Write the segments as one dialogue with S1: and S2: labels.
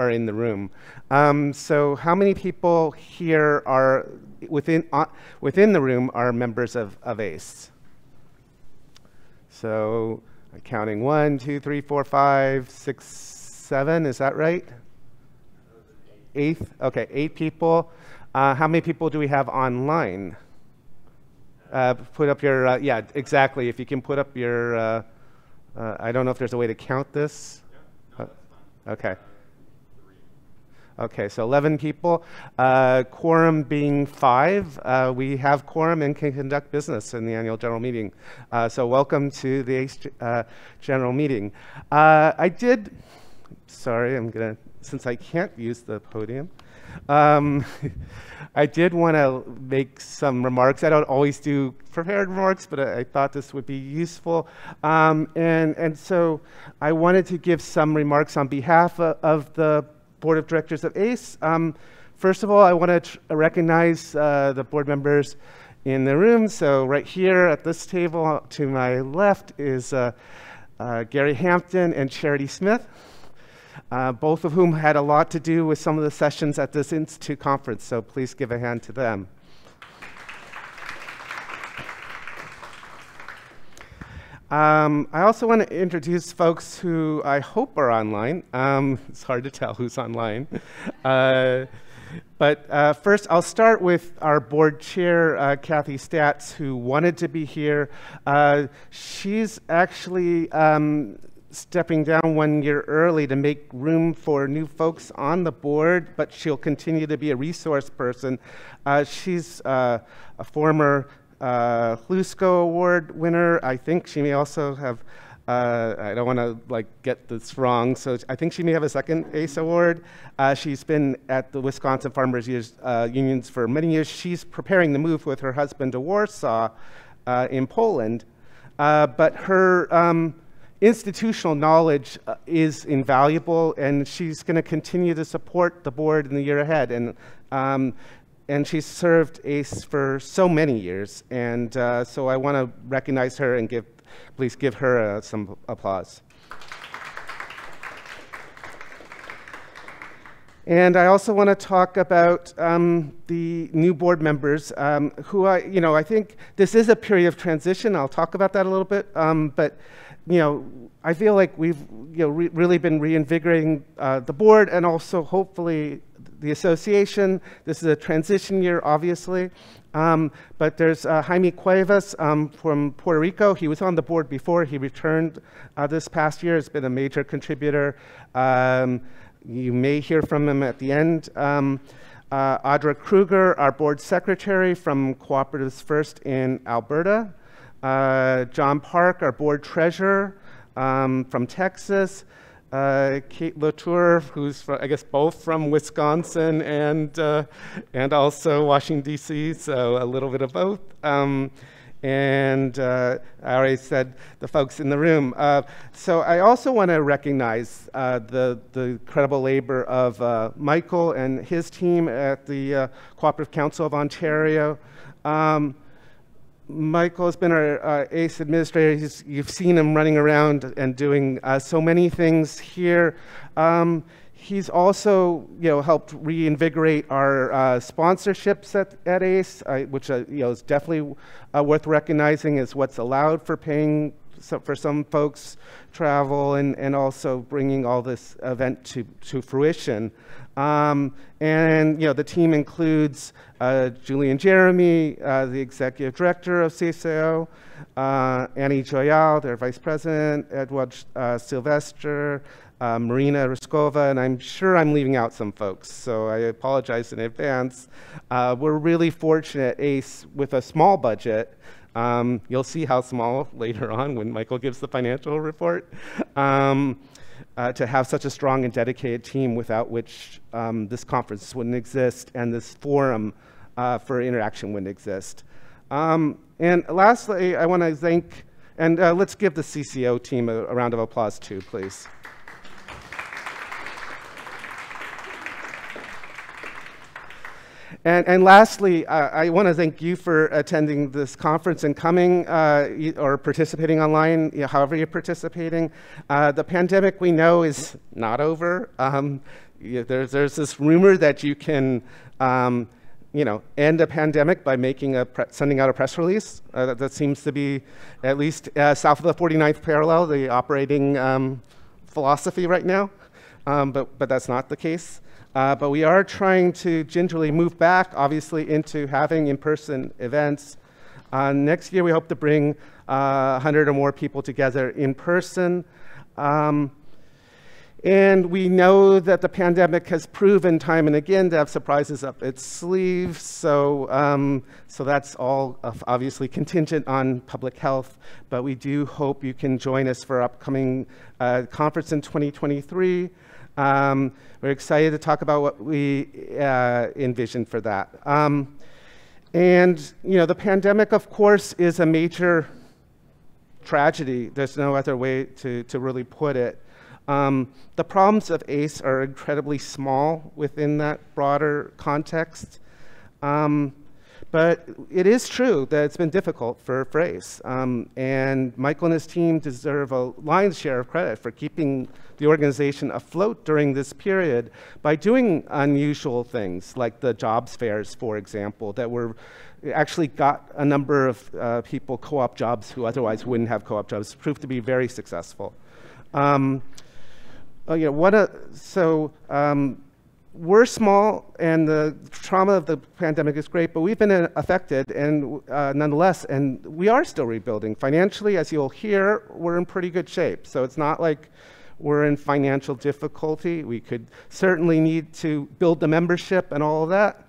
S1: are in the room. So how many people here are within the room are members of ACE? So counting 1, 2, 3, 4, 5, 6, 7, is that right? Eighth, okay, 8 people. How many people do we have online? Put up your, yeah, exactly. If you can put up your, I don't know if there's a way to count this. Yeah, no, okay. Okay, so 11 people. Quorum being 5. We have quorum and can conduct business in the annual general meeting. So welcome to the ACE general meeting. Sorry, I'm gonna, since I can't use the podium, I did want to make some remarks. I don't always do prepared remarks, but I thought this would be useful. And so I wanted to give some remarks on behalf of the Board of Directors of ACE. First of all, I want to recognize the board members in the room. So right here at this table to my left is Gary Hampton and Charity Smith. Both of whom had a lot to do with some of the sessions at this Institute conference, so please give a hand to them. I also want to introduce folks who I hope are online. It's hard to tell who's online. But first, I'll start with our board chair, Kathy Statz, who wanted to be here. She's actually stepping down 1 year early to make room for new folks on the board, but she'll continue to be a resource person. She's a former Hlusko Award winner. I think she may also have, I don't want to get this wrong, so I think she may have a second ACE award. She's been at the Wisconsin Farmers Unions for many years. She's preparing the move with her husband to Warsaw in Poland, but her institutional knowledge is invaluable, and she's going to continue to support the board in the year ahead. And she's served ACE for so many years, and so I want to recognize her and please give her some applause. And I also want to talk about the new board members who I think this is a period of transition. I'll talk about that a little bit, but I feel like we've really been reinvigorating the board and also hopefully the association. This is a transition year, obviously, but there's Jaime Cuevas from Puerto Rico. He was on the board before. He returned this past year. Has been a major contributor. You may hear from him at the end. Audra Kruger, our board secretary from Cooperatives First in Alberta. John Park, our board treasurer from Texas. Kate Latour, who's from, I guess both from Wisconsin and also Washington, D.C., so a little bit of both. And I already said the folks in the room. So I also want to recognize the incredible labor of Michael and his team at the Cooperative Council of Ontario. Michael has been our ACE administrator. You've seen him running around and doing so many things here. He's also, helped reinvigorate our sponsorships at ACE, which is definitely worth recognizing as what's allowed for paying for some folks travel and also bringing all this event to fruition. And the team includes Julian Jeremy, the executive director of CSAO, Annie Joyal, their vice president, Edward Sylvester, Marina Ryskova, and I'm sure I'm leaving out some folks, so I apologize in advance. We're really fortunate, ACE, with a small budget. You'll see how small later on when Michael gives the financial report, to have such a strong and dedicated team without which this conference wouldn't exist and this forum for interaction wouldn't exist. And lastly, I want to thank, and let's give the CCO team a round of applause too, please. And lastly, I want to thank you for attending this conference and coming or participating online, however you're participating. The pandemic, we know, is not over. there's this rumor that you can end a pandemic by sending out a press release. That seems to be, at least south of the 49th parallel, the operating philosophy right now. But that's not the case. But we are trying to gingerly move back, obviously, into having in-person events. Next year, we hope to bring 100 or more people together in person. And we know that the pandemic has proven time and again to have surprises up its sleeves. So that's all obviously contingent on public health. But we do hope you can join us for our upcoming conference in 2023. We're excited to talk about what we envision for that. And the pandemic, of course, is a major tragedy. There's no other way to really put it. The problems of ACE are incredibly small within that broader context. But it is true that it's been difficult for ACE. And Michael and his team deserve a lion's share of credit for keeping the organization afloat during this period by doing unusual things like the jobs fairs, for example, that actually got a number of people co-op jobs who otherwise wouldn't have co-op jobs, proved to be very successful. We're small, and the trauma of the pandemic is great, but we've been affected, and nonetheless, and we are still rebuilding. Financially, as you'll hear, we're in pretty good shape. So it's not like we're in financial difficulty. We could certainly need to build the membership and all of that,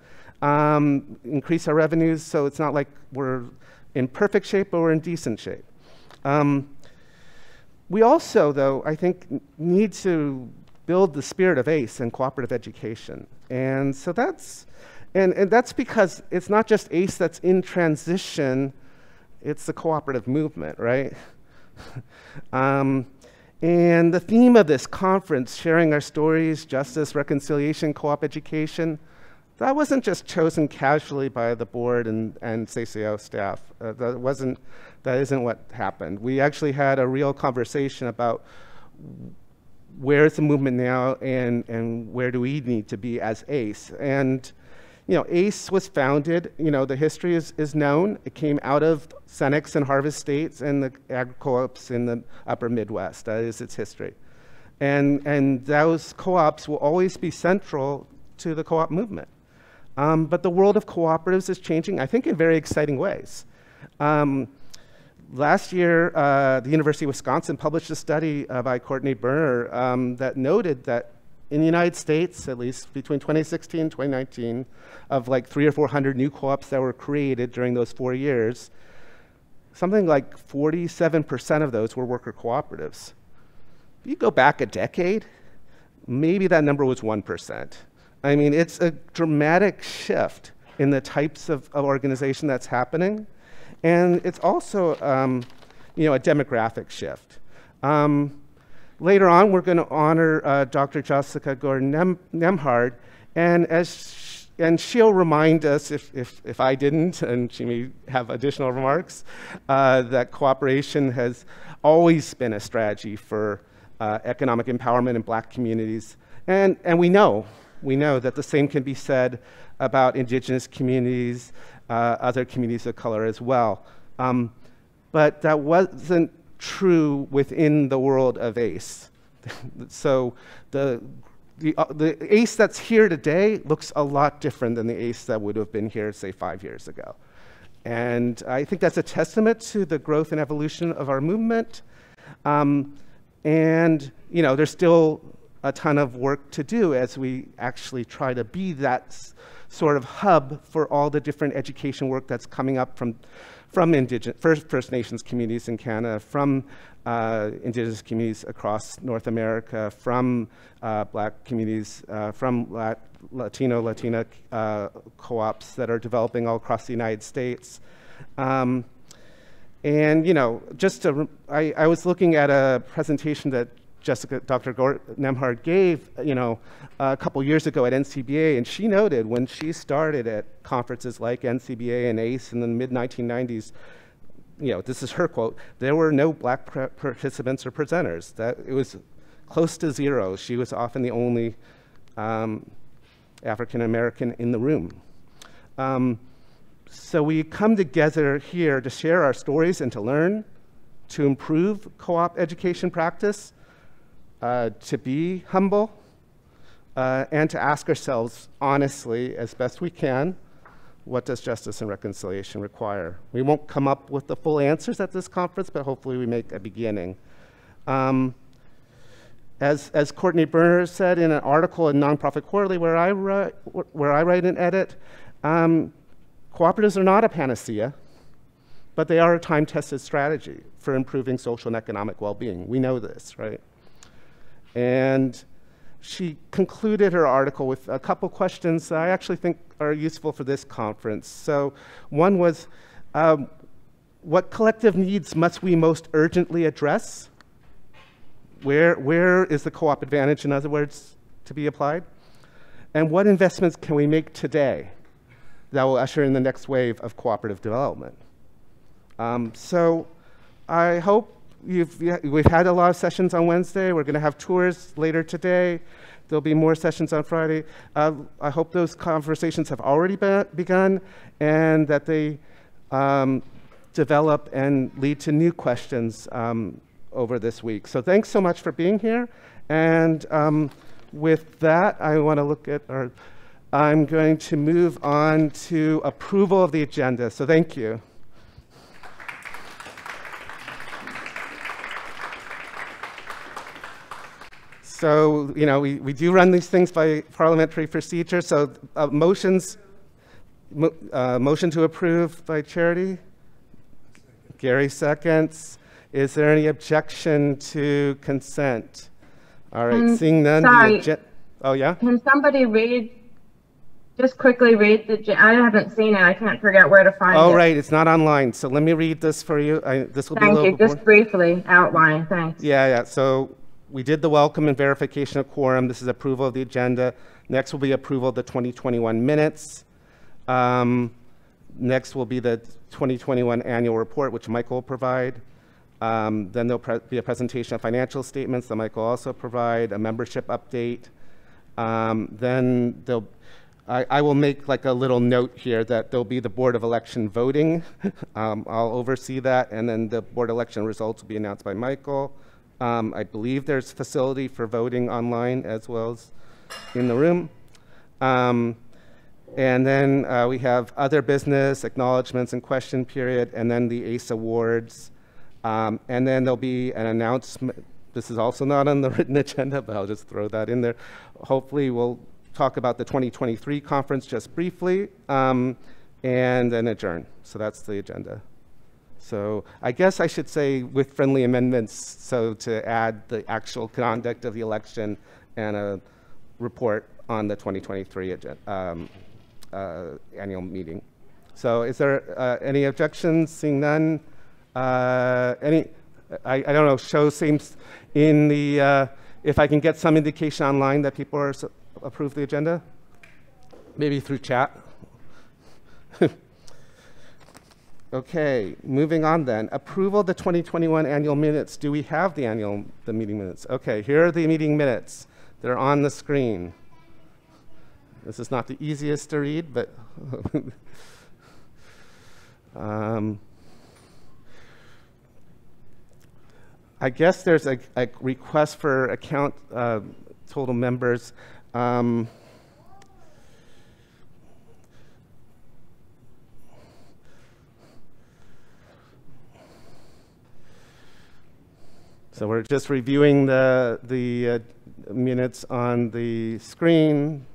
S1: increase our revenues. So it's not like we're in perfect shape, but we're in decent shape. We also, though, I think, need to build the spirit of ACE and cooperative education. And so that's because it's not just ACE that's in transition, it's the cooperative movement, right? And the theme of this conference, sharing our stories, justice, reconciliation, co-op education, that wasn't just chosen casually by the board and CCO staff. That isn't what happened. We actually had a real conversation about where is the movement now and where do we need to be as ACE. And ACE was founded, the history is known. It came out of Senex and Harvest States and the agri-co-ops in the upper Midwest. That is its history. And those co-ops will always be central to the co-op movement. But the world of cooperatives is changing, I think, in very exciting ways. Last year, the University of Wisconsin published a study by Courtney Berner that noted that in the United States, at least between 2016 and 2019, of like 300 or 400 new co-ops that were created during those 4 years, something like 47% of those were worker cooperatives. If you go back a decade, maybe that number was 1%. I mean, it's a dramatic shift in the types of organization that's happening. And it's also a demographic shift. Later on, we're going to honor Dr. Jessica Gordon-Nembhard, and she'll remind us, if I didn't, and she may have additional remarks, that cooperation has always been a strategy for economic empowerment in Black communities. And we know that the same can be said about Indigenous communities, other communities of color as well. But that wasn't true within the world of ACE. So the ACE that's here today looks a lot different than the ACE that would have been here, say, 5 years ago. And I think that's a testament to the growth and evolution of our movement. And there's still a ton of work to do as we actually try to be that sort of hub for all the different education work that's coming up from First Nations communities in Canada, from Indigenous communities across North America, from Black communities, from Latina co-ops that are developing all across the United States. I was looking at a presentation that Dr. Nembhard gave, a couple years ago at NCBA, and she noted when she started at conferences like NCBA and ACE in the mid-1990s, this is her quote, there were no Black participants or presenters. That it was close to zero. She was often the only African American in the room. So we come together here to share our stories and to learn, to improve co-op education practice, to be humble, and to ask ourselves honestly, as best we can, what does justice and reconciliation require? We won't come up with the full answers at this conference, but hopefully we make a beginning. As Courtney Berner said in an article in Nonprofit Quarterly where I write and edit, cooperatives are not a panacea, but they are a time-tested strategy for improving social and economic well-being. We know this, right? And she concluded her article with a couple questions that I actually think are useful for this conference. So one was, what collective needs must we most urgently address? Where is the co-op advantage, in other words, to be applied? And what investments can we make today that will usher in the next wave of cooperative development? So I hope we've had a lot of sessions on Wednesday. We're going to have tours later today. There'll be more sessions on Friday. I hope those conversations have already begun and that they develop and lead to new questions over this week. So thanks so much for being here. And with that, I want to look at I'm going to move on to approval of the agenda. So thank you. So, you know, we do run these things by parliamentary procedure. So motion to approve by Charity. Gary seconds. Is there any objection to consent? All right, seeing none.
S2: Sorry.
S1: Oh, yeah?
S2: Can somebody just quickly read I haven't seen it. I can't figure out where to find it.
S1: Oh, right, it's not online. So let me read this for you. This will be a little
S2: Thank you. Just briefly outline. Thanks.
S1: Yeah. So we did the welcome and verification of quorum. This is approval of the agenda. Next will be approval of the 2021 minutes. Next will be the 2021 annual report, which Michael will provide. Then there'll be a presentation of financial statements that Michael will also provide, a membership update. Then I will make like a little note here that there'll be the Board of Election voting. I'll oversee that, and then the Board election results will be announced by Michael. I believe there's facility for voting online as well as in the room. And then we have other business, acknowledgements and question period, and then the ACE Awards. And then there'll be an announcement. This is also not on the written agenda, but I'll just throw that in there. Hopefully we'll talk about the 2023 conference just briefly, and then adjourn. So that's the agenda. So I guess I should say with friendly amendments, so to add the actual conduct of the election and a report on the 2023 annual meeting. So is there any objections? Seeing none. I don't know, show seems in the, if I can get some indication online that people are approve the agenda, maybe through chat. Okay, moving on then. Approval of the 2021 annual minutes. Do we have the meeting minutes? Okay, here are the meeting minutes. They're on the screen. This is not the easiest to read, but I guess there's a request for account total members. So we're just reviewing the minutes on the screen.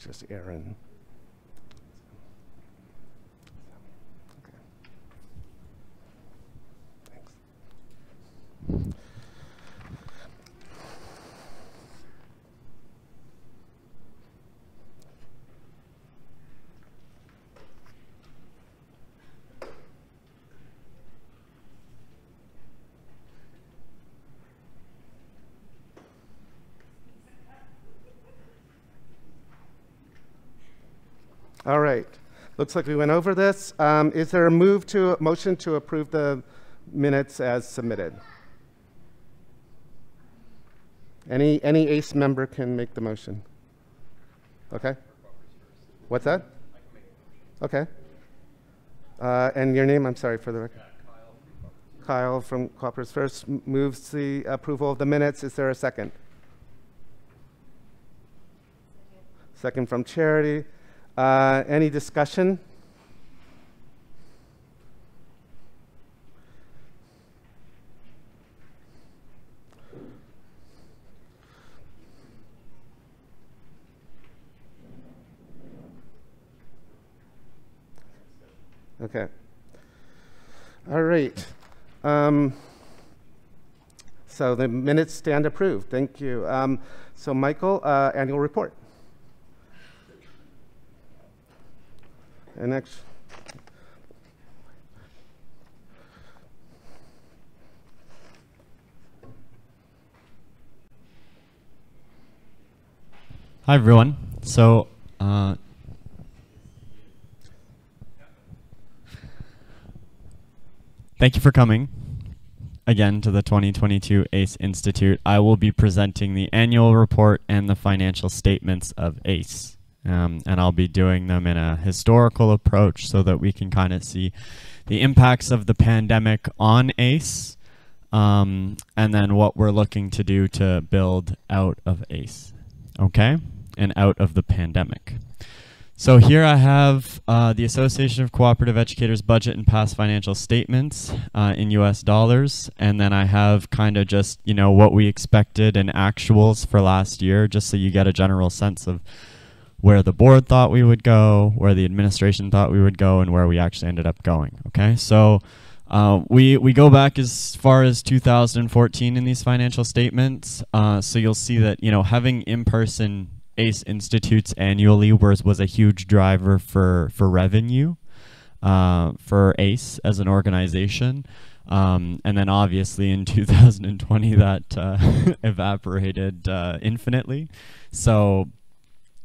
S1: just Aaron. Okay. Thanks. All right. Looks like we went over this. Is there a motion to approve the minutes as submitted? Any ACE member can make the motion. Okay. What's that? Okay. And your name, I'm sorry for the record. Kyle from Cooperative First moves the approval of the minutes. Is there a second? Second from Charity. Any discussion? Okay. All right. So the minutes stand approved. Thank you. So Michael, annual report. And next.
S3: Hi, everyone. So, thank you for coming again to the 2022 ACE Institute. I will be presenting the annual report and the financial statements of ACE. And I'll be doing them in a historical approach so that we can kind of see the impacts of the pandemic on ACE, and then what we're looking to do to build out of ACE, okay, and out of the pandemic. So here I have the Association of Cooperative Educators budget and past financial statements in US dollars, and then I have kind of just, you know, what we expected and actuals for last year, just so you get a general sense of where the board thought we would go, where the administration thought we would go, and where we actually ended up going. Okay, so we go back as far as 2014 in these financial statements. So you'll see that, you know, having in-person ACE Institutes annually was a huge driver for revenue for ACE as an organization. And then obviously in 2020 that evaporated infinitely. So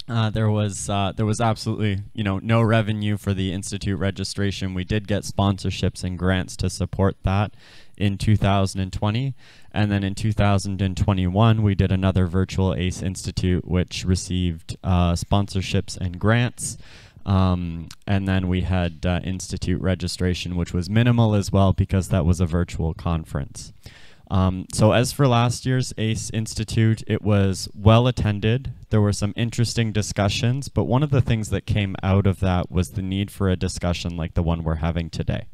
S3: there was absolutely, you know, no revenue for the Institute registration. We did get sponsorships and grants to support that in 2020. And then in 2021, we did another virtual ACE Institute, which received sponsorships and grants. And then we had Institute registration, which was minimal as well because that was a virtual conference. So as for last year's ACE Institute, it was well attended. There were some interesting discussions, but one of the things that came out of that was the need for a discussion like the one we're having today.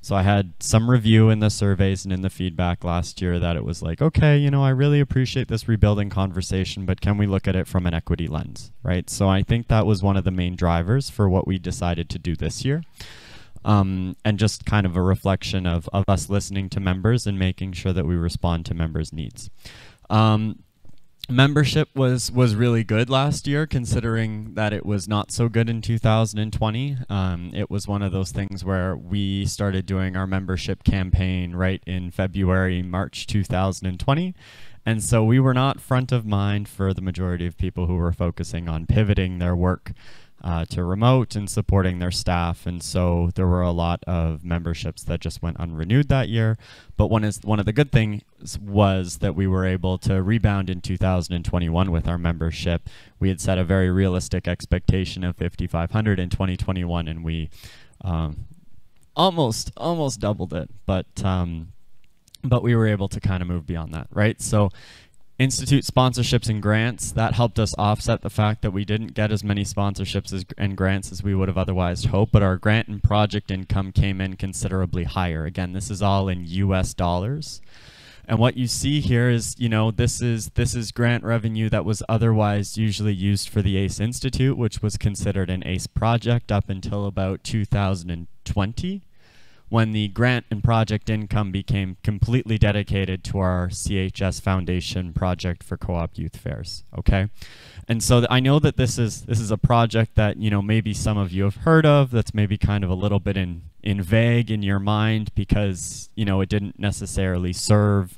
S3: So I had some review in the surveys and in the feedback last year that it was like, okay, you know, I really appreciate this rebuilding conversation, but can we look at it from an equity lens, right? So I think that was one of the main drivers for what we decided to do this year. And just kind of a reflection of us listening to members and making sure that we respond to members' needs. Membership was really good last year, considering that it was not so good in 2020. It was one of those things where we started doing our membership campaign right in February, March 2020. And so we were not front of mind for the majority of people who were focusing on pivoting their work to remote and supporting their staff, and so there were a lot of memberships that just went unrenewed that year. But one of the good things was that we were able to rebound in 2021 with our membership. We had set a very realistic expectation of 5,500 in 2021, and we almost doubled it. But we were able to kind of move beyond that, right? So Institute sponsorships and grants, that helped us offset the fact that we didn't get as many sponsorships and grants as we would have otherwise hoped, but our grant and project income came in considerably higher. Again, this is all in US dollars. And what you see here is, this is grant revenue that was otherwise usually used for the ACE Institute, which was considered an ACE project up until about 2020, when the grant and project income became completely dedicated to our CHS Foundation project for co-op youth fairs, okay? And so I know that this is a project that, maybe some of you have heard of, that's maybe kind of a little bit in vague in your mind because, it didn't necessarily serve,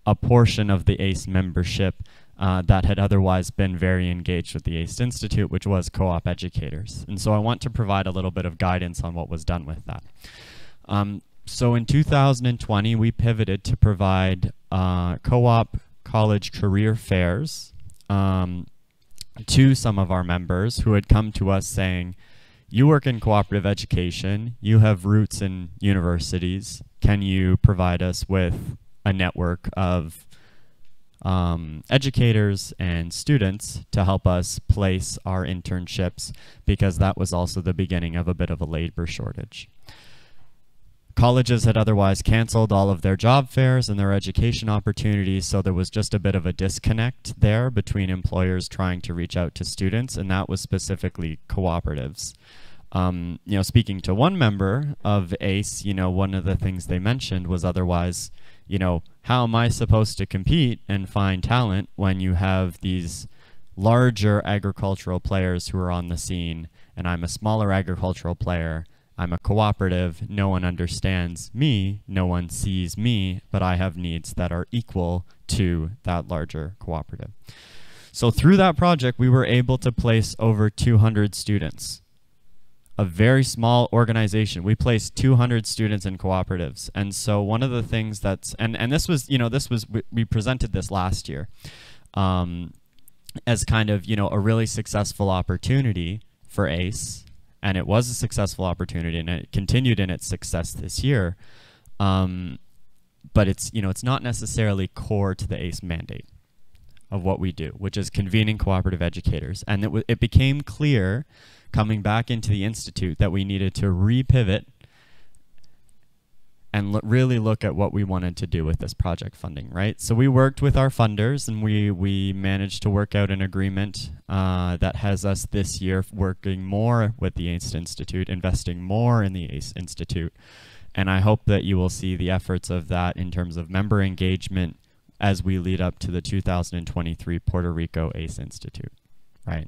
S3: a portion of the ACE membership that had otherwise been very engaged with the ACE Institute, which was co-op educators. And so I want to provide a little bit of guidance on what was done with that. So in 2020, we pivoted to provide co-op college career fairs to some of our members who had come to us saying, you work in cooperative education, you have roots in universities, can you provide us with a network of educators and students to help us place our internships, because that was also the beginning of a bit of a labor shortage. Colleges had otherwise canceled all of their job fairs and their education opportunities, so there was just a bit of a disconnect there between employers trying to reach out to students, and that was specifically cooperatives. Speaking to one member of ACE, one of the things they mentioned was otherwise, how am I supposed to compete and find talent when you have these larger agricultural players who are on the scene, and I'm a smaller agricultural player, I'm a cooperative, no one understands me, no one sees me, but I have needs that are equal to that larger cooperative. So through that project, we were able to place over 200 students. A very small organization. We placed 200 students in cooperatives. And so one of the things that's, and this was, we presented this last year as kind of, a really successful opportunity for ACE. And it was a successful opportunity, and it continued in its success this year. But it's, it's not necessarily core to the ACE mandate of what we do, which is convening cooperative educators. And it became clear coming back into the Institute that we needed to repivot and really look at what we wanted to do with this project funding, right? So we worked with our funders, and we managed to work out an agreement that has us this year working more with the ACE Institute, investing more in the ACE Institute. And I hope that you will see the efforts of that in terms of member engagement as we lead up to the 2023 Puerto Rico ACE Institute, right?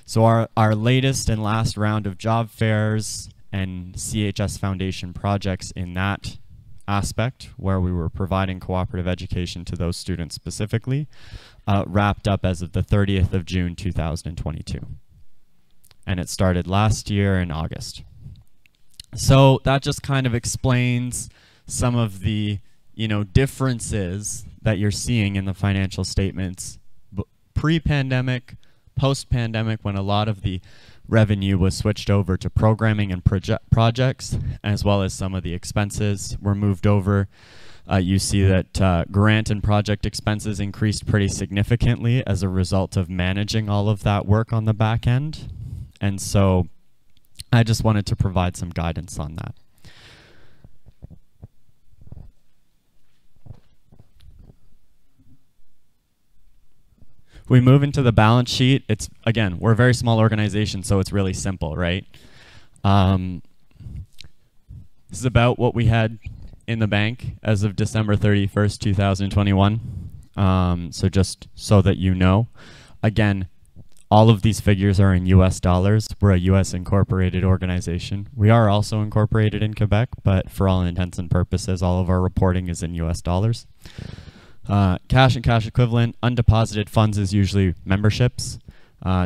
S3: So our latest and last round of job fairs and CHS Foundation projects in that aspect, where we were providing cooperative education to those students specifically, wrapped up as of the 30th of June 2022. And it started last year in August. So that just kind of explains some of the differences that you're seeing in the financial statements pre-pandemic, post-pandemic, when a lot of the revenue was switched over to programming and projects, as well as some of the expenses were moved over. You see that grant and project expenses increased pretty significantly as a result of managing all of that work on the back end. And so I just wanted to provide some guidance on that. We move into the balance sheet. It's, again, we're a very small organization, so it's really simple, right? This is about what we had in the bank as of December 31st, 2021. So just so that you know. Again, all of these figures are in US dollars. We're a US incorporated organization. We are also incorporated in Quebec, but for all intents and purposes, all of our reporting is in US dollars. Cash and cash equivalent, undeposited funds is usually memberships.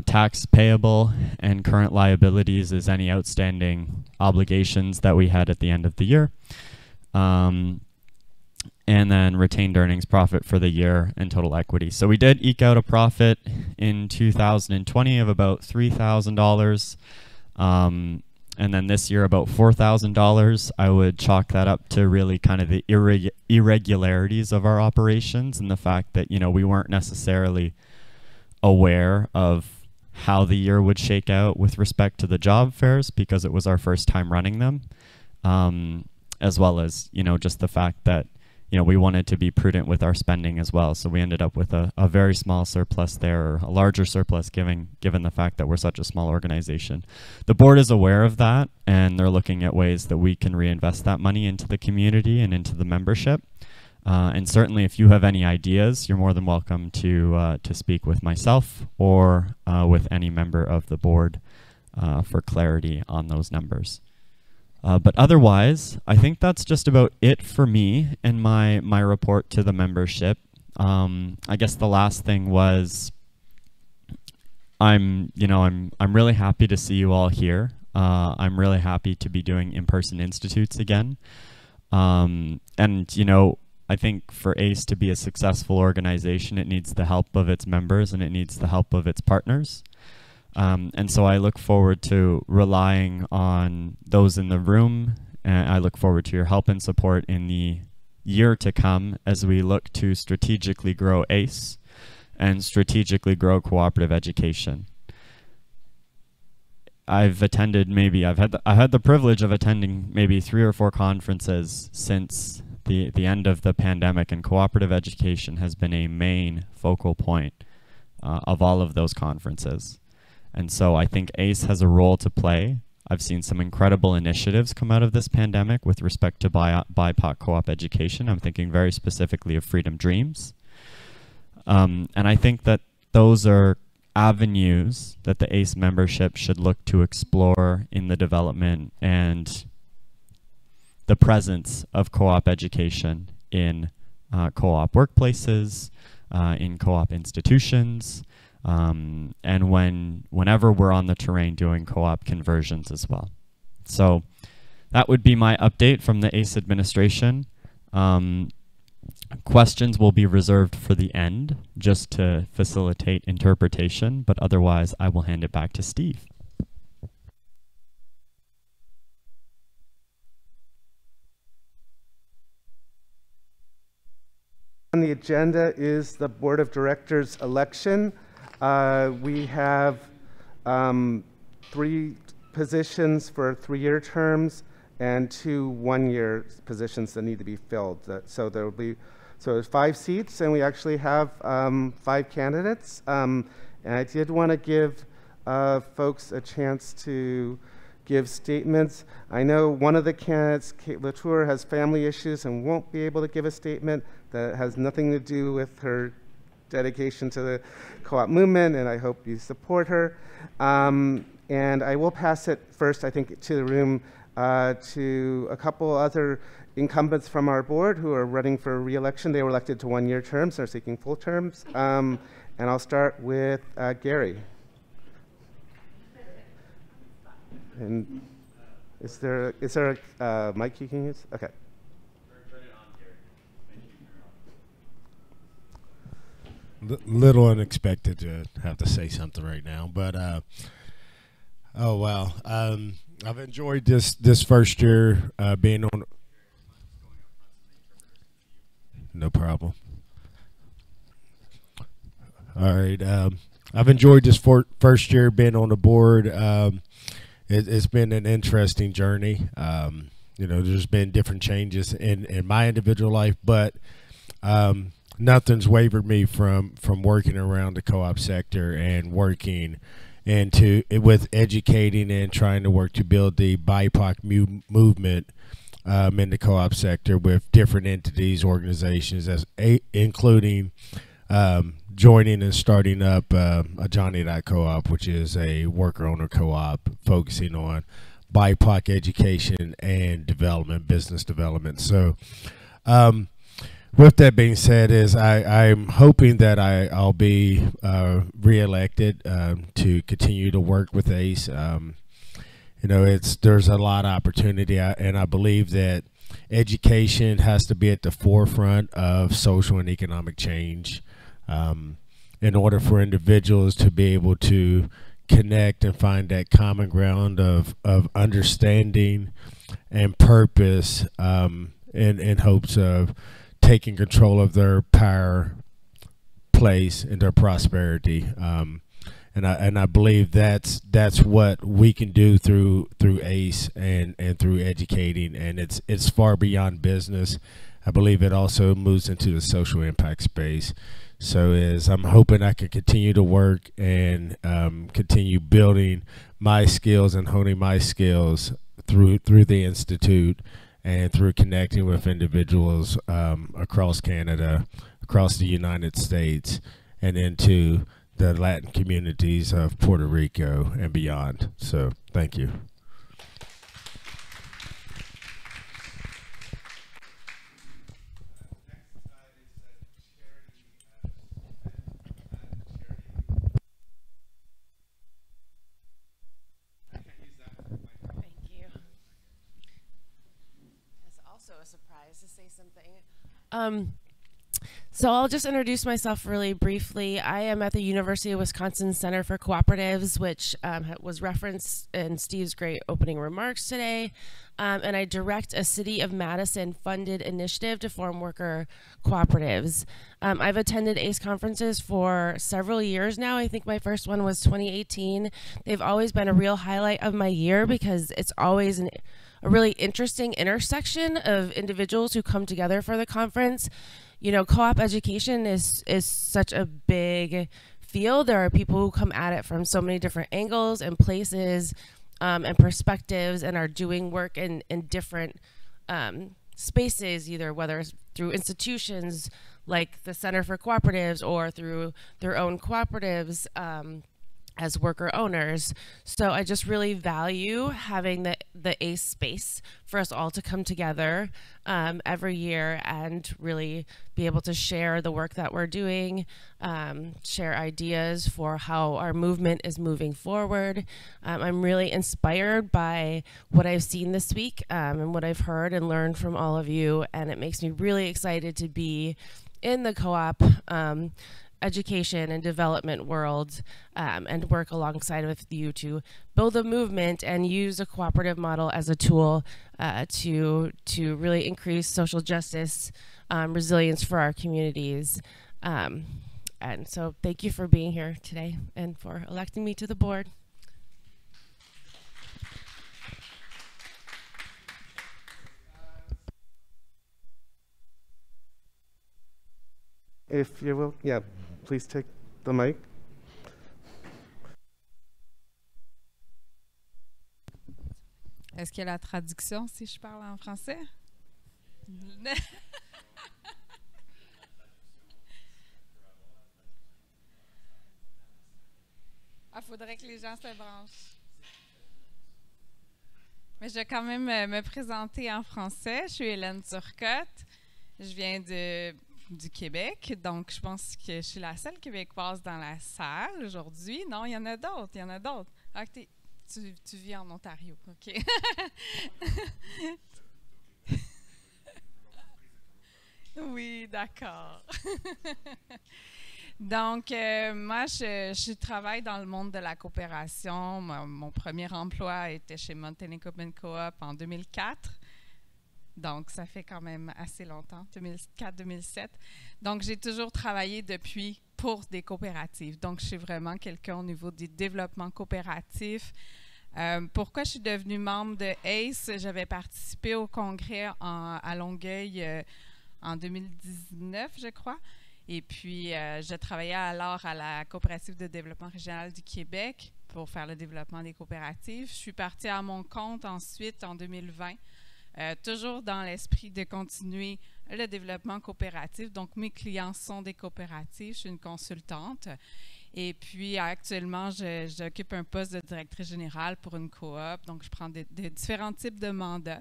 S3: Tax payable and current liabilities is any outstanding obligations that we had at the end of the year. And then retained earnings, profit for the year, and total equity. So we did eke out a profit in 2020 of about $3,000. And then this year about $4,000. I would chalk that up to really kind of the irregularities of our operations, and the fact that, we weren't necessarily aware of how the year would shake out with respect to the job fairs, because it was our first time running them, as well as, just the fact that, we wanted to be prudent with our spending as well. So we ended up with a very small surplus there, or a larger surplus given the fact that we're such a small organization. The board is aware of that, and they're looking at ways that we can reinvest that money into the community and into the membership. And certainly if you have any ideas, you're more than welcome to speak with myself or with any member of the board for clarity on those numbers. But otherwise, I think that's just about it for me and my report to the membership. I guess the last thing was I'm really happy to see you all here. I'm really happy to be doing in-person institutes again. And I think for ACE to be a successful organization, it needs the help of its members and it needs the help of its partners. And so I look forward to relying on those in the room, and I look forward to your help and support in the year to come as we look to strategically grow ACE and strategically grow cooperative education. I've had the privilege of attending maybe 3 or 4 conferences since the end of the pandemic, and cooperative education has been a main focal point of all of those conferences. And so I think ACE has a role to play. I've seen some incredible initiatives come out of this pandemic with respect to BIPOC co-op education. I'm thinking very specifically of Freedom Dreams. And I think that those are avenues that the ACE membership should look to explore in the development and the presence of co-op education in co-op workplaces, in co-op institutions, and whenever we're on the terrain doing co-op conversions as well. So that would be my update from the ACE administration. Questions will be reserved for the end, just to facilitate interpretation, but otherwise I will hand it back to Steve.
S1: On the agenda is the Board of Directors election. We have 3 positions for 3-year terms and 2 one-year positions that need to be filled. So there's 5 seats, and we actually have 5 candidates. And I did want to give folks a chance to give statements. I know one of the candidates, Kate Latour, has family issues and won't be able to give a statement. That has nothing to do with her dedication to the co-op movement, and I hope you support her. And I will pass it first, I think, to the room to a couple other incumbents from our board who are running for re-election. They were elected to 1-year terms, they're seeking full terms. And I'll start with Gary. And is there a mic you can use? Okay.
S4: Little unexpected to have to say something right now, but oh wow, I've enjoyed this first year being on. No problem. All right, I've enjoyed this first year being on the board. It's been an interesting journey. There's been different changes in my individual life, but nothing's wavered me from working around the co-op sector and working with educating and trying to work to build the BIPOC movement in the co-op sector with different entities, organizations, including joining and starting up a Johnny Dot Co-op, which is a worker-owner co-op focusing on BIPOC education and development, business development. So with that being said, I'm hoping that I'll be reelected to continue to work with ACE. There's a lot of opportunity, and I believe that education has to be at the forefront of social and economic change in order for individuals to be able to connect and find that common ground of understanding and purpose in hopes of taking control of their power, place, and their prosperity. And I believe that's what we can do through ACE and through educating, and it's far beyond business. I believe it also moves into the social impact space. So I'm hoping I can continue to work and continue building my skills and honing my skills through the Institute and through connecting with individuals across Canada, across the United States, and into the Latin communities of Puerto Rico and beyond. So thank you.
S5: A surprise to say something. So I'll just introduce myself really briefly. I am at the University of Wisconsin Center for Cooperatives, which was referenced in Steve's great opening remarks today. And I direct a City of Madison funded initiative to form worker cooperatives. I've attended ACE conferences for several years now. I think my first one was 2018. They've always been a real highlight of my year because it's always a really interesting intersection of individuals who come together for the conference. You know, co-op education is such a big field. There are people who come at it from so many different angles and places and perspectives, and are doing work in different spaces, either whether it's through institutions like the Center for Cooperatives or through their own cooperatives as worker owners. So I just really value having the ACE space for us all to come together every year and really be able to share the work that we're doing, share ideas for how our movement is moving forward. I'm really inspired by what I've seen this week and what I've heard and learned from all of you, and it makes me really excited to be in the co-op education and development world and work alongside with you to build a movement and use a cooperative model as a tool to really increase social justice, resilience for our communities. And so thank you for being here today and for electing me to the board.
S1: If you will, yeah, please take the mic.
S6: Est-ce qu'il y a la traduction si je parle en français? Faudrait que les gens se branchent. Mais je vais quand même me présenter en français. Je suis Hélène Turcotte. Je viens du Québec, donc je pense que je suis la seule Québécoise dans la salle aujourd'hui. Non, il y en a d'autres, Ah, tu vis en Ontario, OK. Oui, d'accord. Donc, moi, je travaille dans le monde de la coopération. Mon premier emploi était chez Mountain Equipment Co-op en 2004. Donc, ça fait quand même assez longtemps, 2004-2007. Donc, j'ai toujours travaillé depuis pour des coopératives. Donc, je suis vraiment quelqu'un au niveau du développement coopératif. Pourquoi je suis devenue membre de ACE? J'avais participé au congrès à Longueuil en 2019, je crois. Et puis, je travaillais alors à la coopérative de développement régional du Québec pour faire le développement des coopératives. Je suis partie à mon compte ensuite en 2020. Toujours dans l'esprit de continuer le développement coopératif. Donc, mes clients sont des coopératives. Je suis une consultante. Et puis, actuellement, j'occupe un poste de directrice générale pour une coop. Donc, je prends de différents types de mandats.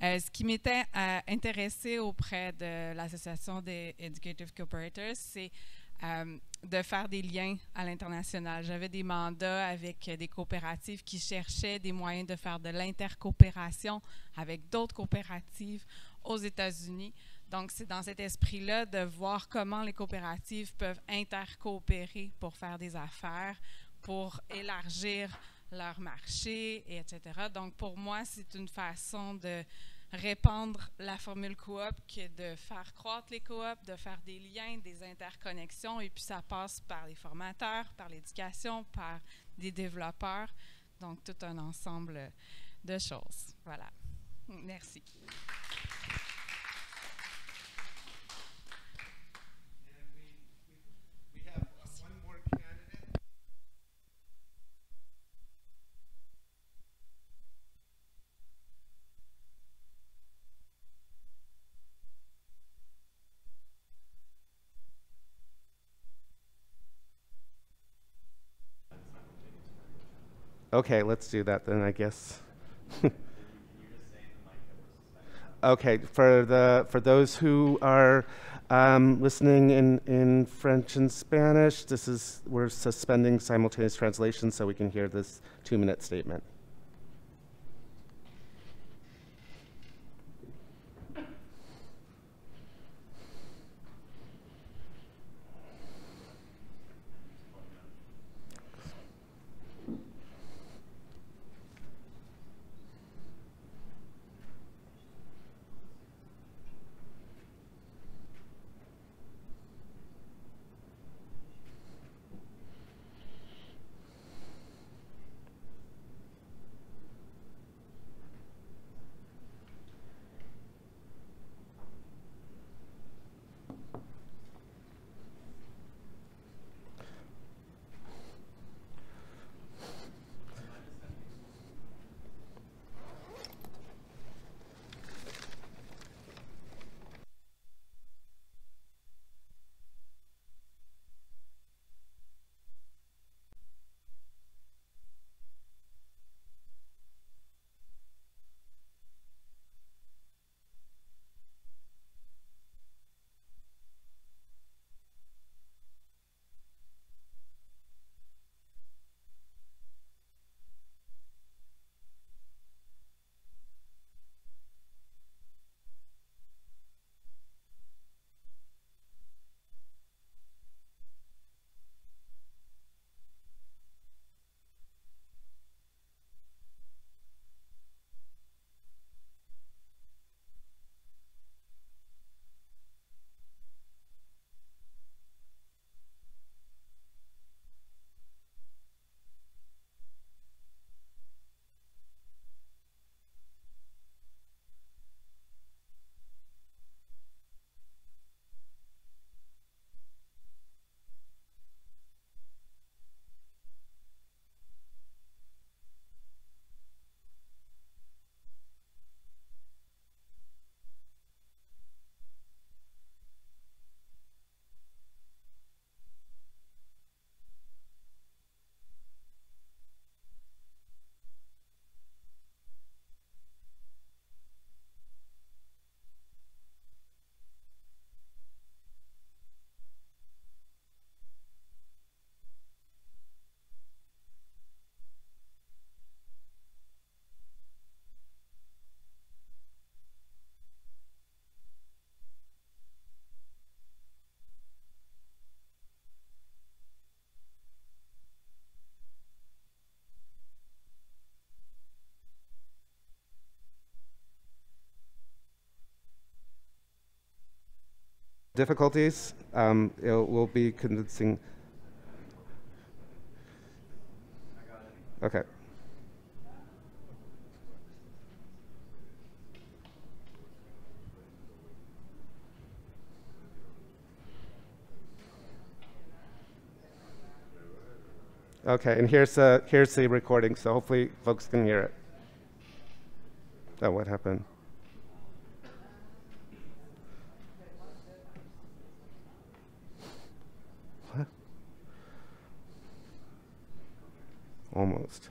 S6: Ce qui m'était intéressé auprès de l'Association des Educative Cooperators, c'est de faire des liens à l'international. J'avais des mandats avec des coopératives qui cherchaient des moyens de faire de l'intercoopération avec d'autres coopératives aux États-Unis. Donc, c'est dans cet esprit-là de voir comment les coopératives peuvent intercoopérer pour faire des affaires, pour élargir leur marché, etc. Donc, pour moi, c'est une façon de répandre la formule coop que de faire croître les coops, de faire des liens, des interconnexions, et puis ça passe par les formateurs, par l'éducation, par des développeurs, donc tout un ensemble de choses. Voilà. Merci.
S1: Okay, let's do that then, I guess. Okay, for those who are listening in French and Spanish, we're suspending simultaneous translation so we can hear this 2-minute statement. Difficulties, we'll be convincing. Okay. Okay, and here's the recording, so hopefully folks can hear it. Oh, what happened? What? Almost.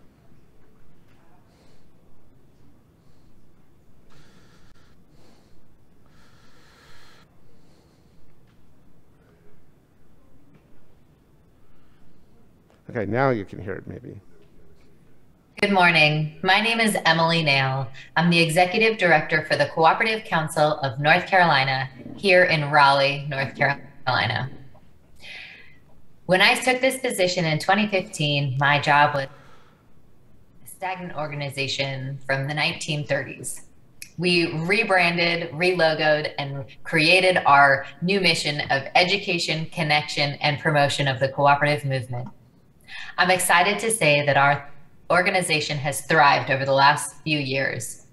S1: Okay, now you can hear it maybe.
S7: Good morning. My name is Emily Nail. I'm the Executive Director for the Cooperative Council of North Carolina here in Raleigh, North Carolina. When I took this position in 2015, my job was a stagnant organization from the 1930s. We rebranded, relogoed, and created our new mission of education, connection, and promotion of the cooperative movement. I'm excited to say that our organization has thrived over the last few years.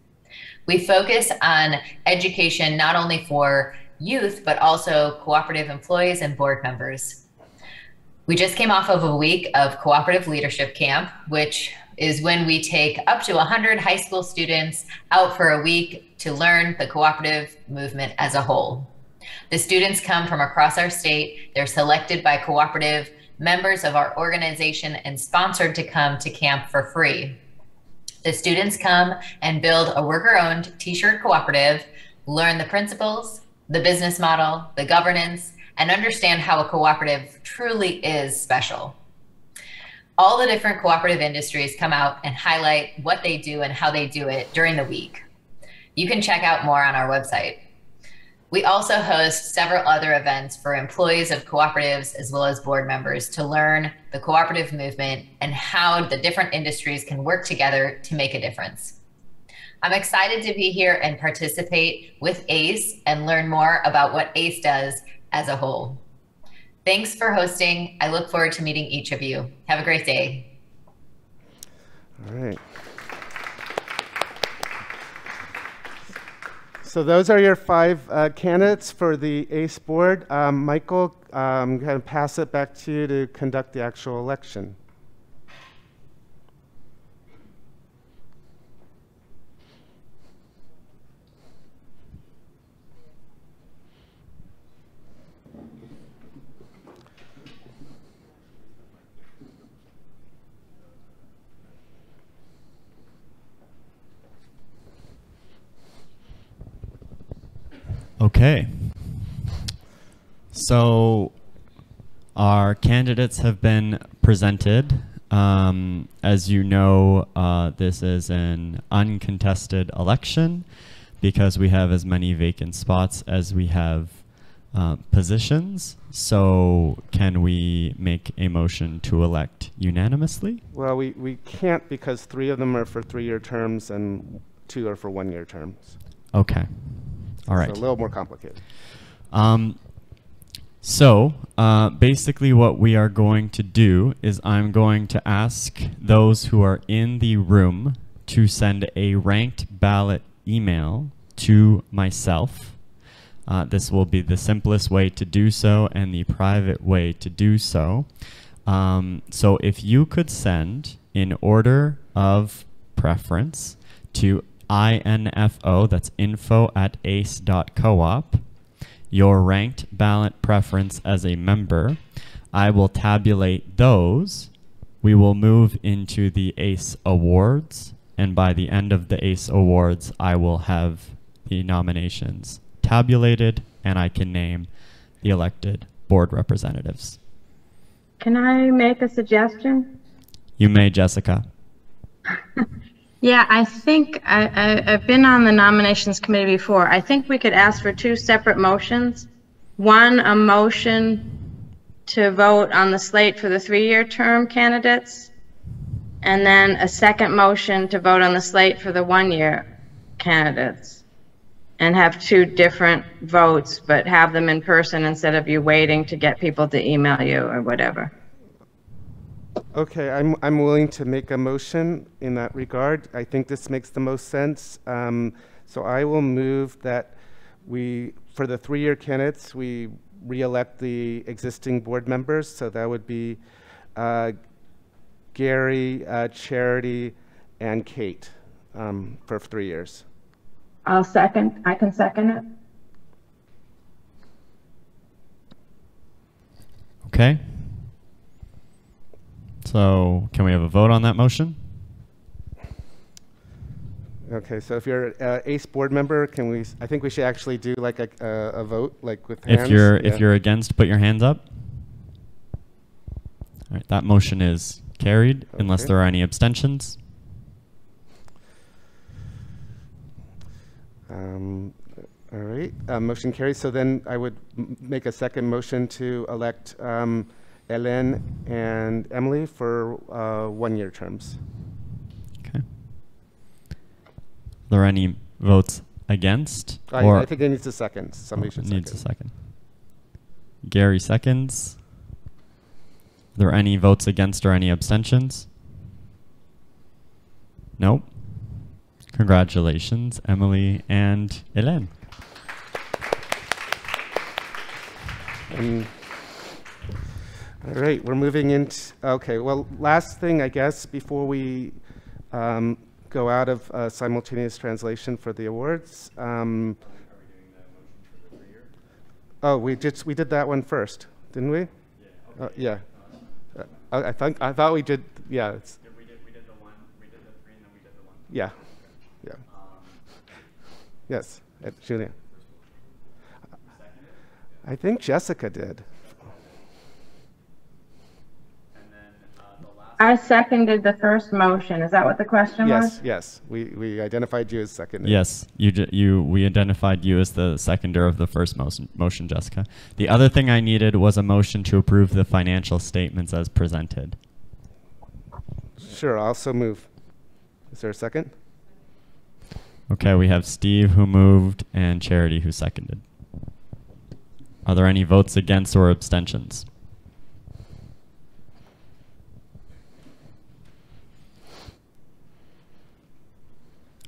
S7: We focus on education not only for youth, but also cooperative employees and board members. We just came off of a week of cooperative leadership camp, which is when we take up to 100 high school students out for a week to learn the cooperative movement as a whole. The students come from across our state. They're selected by cooperative members of our organization and sponsored to come to camp for free. The students come and build a worker-owned t-shirt cooperative, learn the principles, the business model, the governance, and understand how a cooperative truly is special. All the different cooperative industries come out and highlight what they do and how they do it during the week. You can check out more on our website. We also host several other events for employees of cooperatives as well as board members to learn the cooperative movement and how the different industries can work together to make a difference. I'm excited to be here and participate with ACE and learn more about what ACE does as a whole. Thanks for hosting. I look forward to meeting each of you. Have a great day.
S1: All right. So those are your 5 candidates for the ACE board. Michael, I'm going to pass it back to you to conduct the actual election.
S3: Okay. So our candidates have been presented. As you know, this is an uncontested election because we have as many vacant spots as we have positions. So can we make a motion to elect unanimously?
S1: Well, we can't because 3 of them are for 3-year terms and 2 are for 1-year terms.
S3: Okay. All right.
S1: So a little more complicated.
S3: Basically what we are going to do is I'm going to ask those who are in the room to send a ranked ballot email to myself. This will be the simplest way to do so and the private way to do so. So if you could send in order of preference to info, that's info@ace.coop, your ranked ballot preference as a member. I will tabulate those. We will move into the ACE Awards, and by the end of the ACE Awards, I will have the nominations tabulated, and I can name the elected board representatives.
S2: Can I make a suggestion?
S3: You may, Jessica.
S2: Yeah, I think I've been on the nominations committee before. I think we could ask for 2 separate motions. One, a motion to vote on the slate for the 3-year term candidates, and then a second motion to vote on the slate for the 1-year candidates, and have 2 different votes, but have them in person instead of you waiting to get people to email you or whatever.
S1: Okay, I'm willing to make a motion in that regard. I think this makes the most sense. So I will move that for the 3-year candidates, we re-elect the existing board members. So that would be Gary, Charity, and Kate for 3 years.
S2: I can second it.
S3: Okay. So can we have a vote on that motion?
S1: Okay, so if you're an ACE board member, I think we should actually do like a vote, like with hands.
S3: If you're against, put your hands up. All right, that motion is carried unless there are any abstentions.
S1: All right, motion carries. So then I would make a second motion to elect Hélène and Emily for 1-year terms.
S3: Okay. Are there any votes against?
S1: I think it needs a second. Somebody should second.
S3: Needs a second. Gary seconds. Are there any votes against or any abstentions? Nope. Congratulations, Emily and Hélène.
S1: All right, we're moving into, okay, well, last thing, I guess, before we go out of simultaneous translation for the awards. Oh, we did that one first, didn't we? Yeah. I thought we did. Yeah.
S3: We did the one. We did the 3, and then we did the 1.
S1: Yeah. Yeah. Yes, Julian. I think Jessica did.
S2: I seconded the first motion. Is that what the question was?
S1: Yes. We identified you as second.
S3: Yes, we identified you as the seconder of the first motion, Jessica. The other thing I needed was a motion to approve the financial statements as presented.
S1: Sure, I'll also move. Is there a second?
S3: Okay, we have Steve who moved and Charity who seconded. Are there any votes against or abstentions?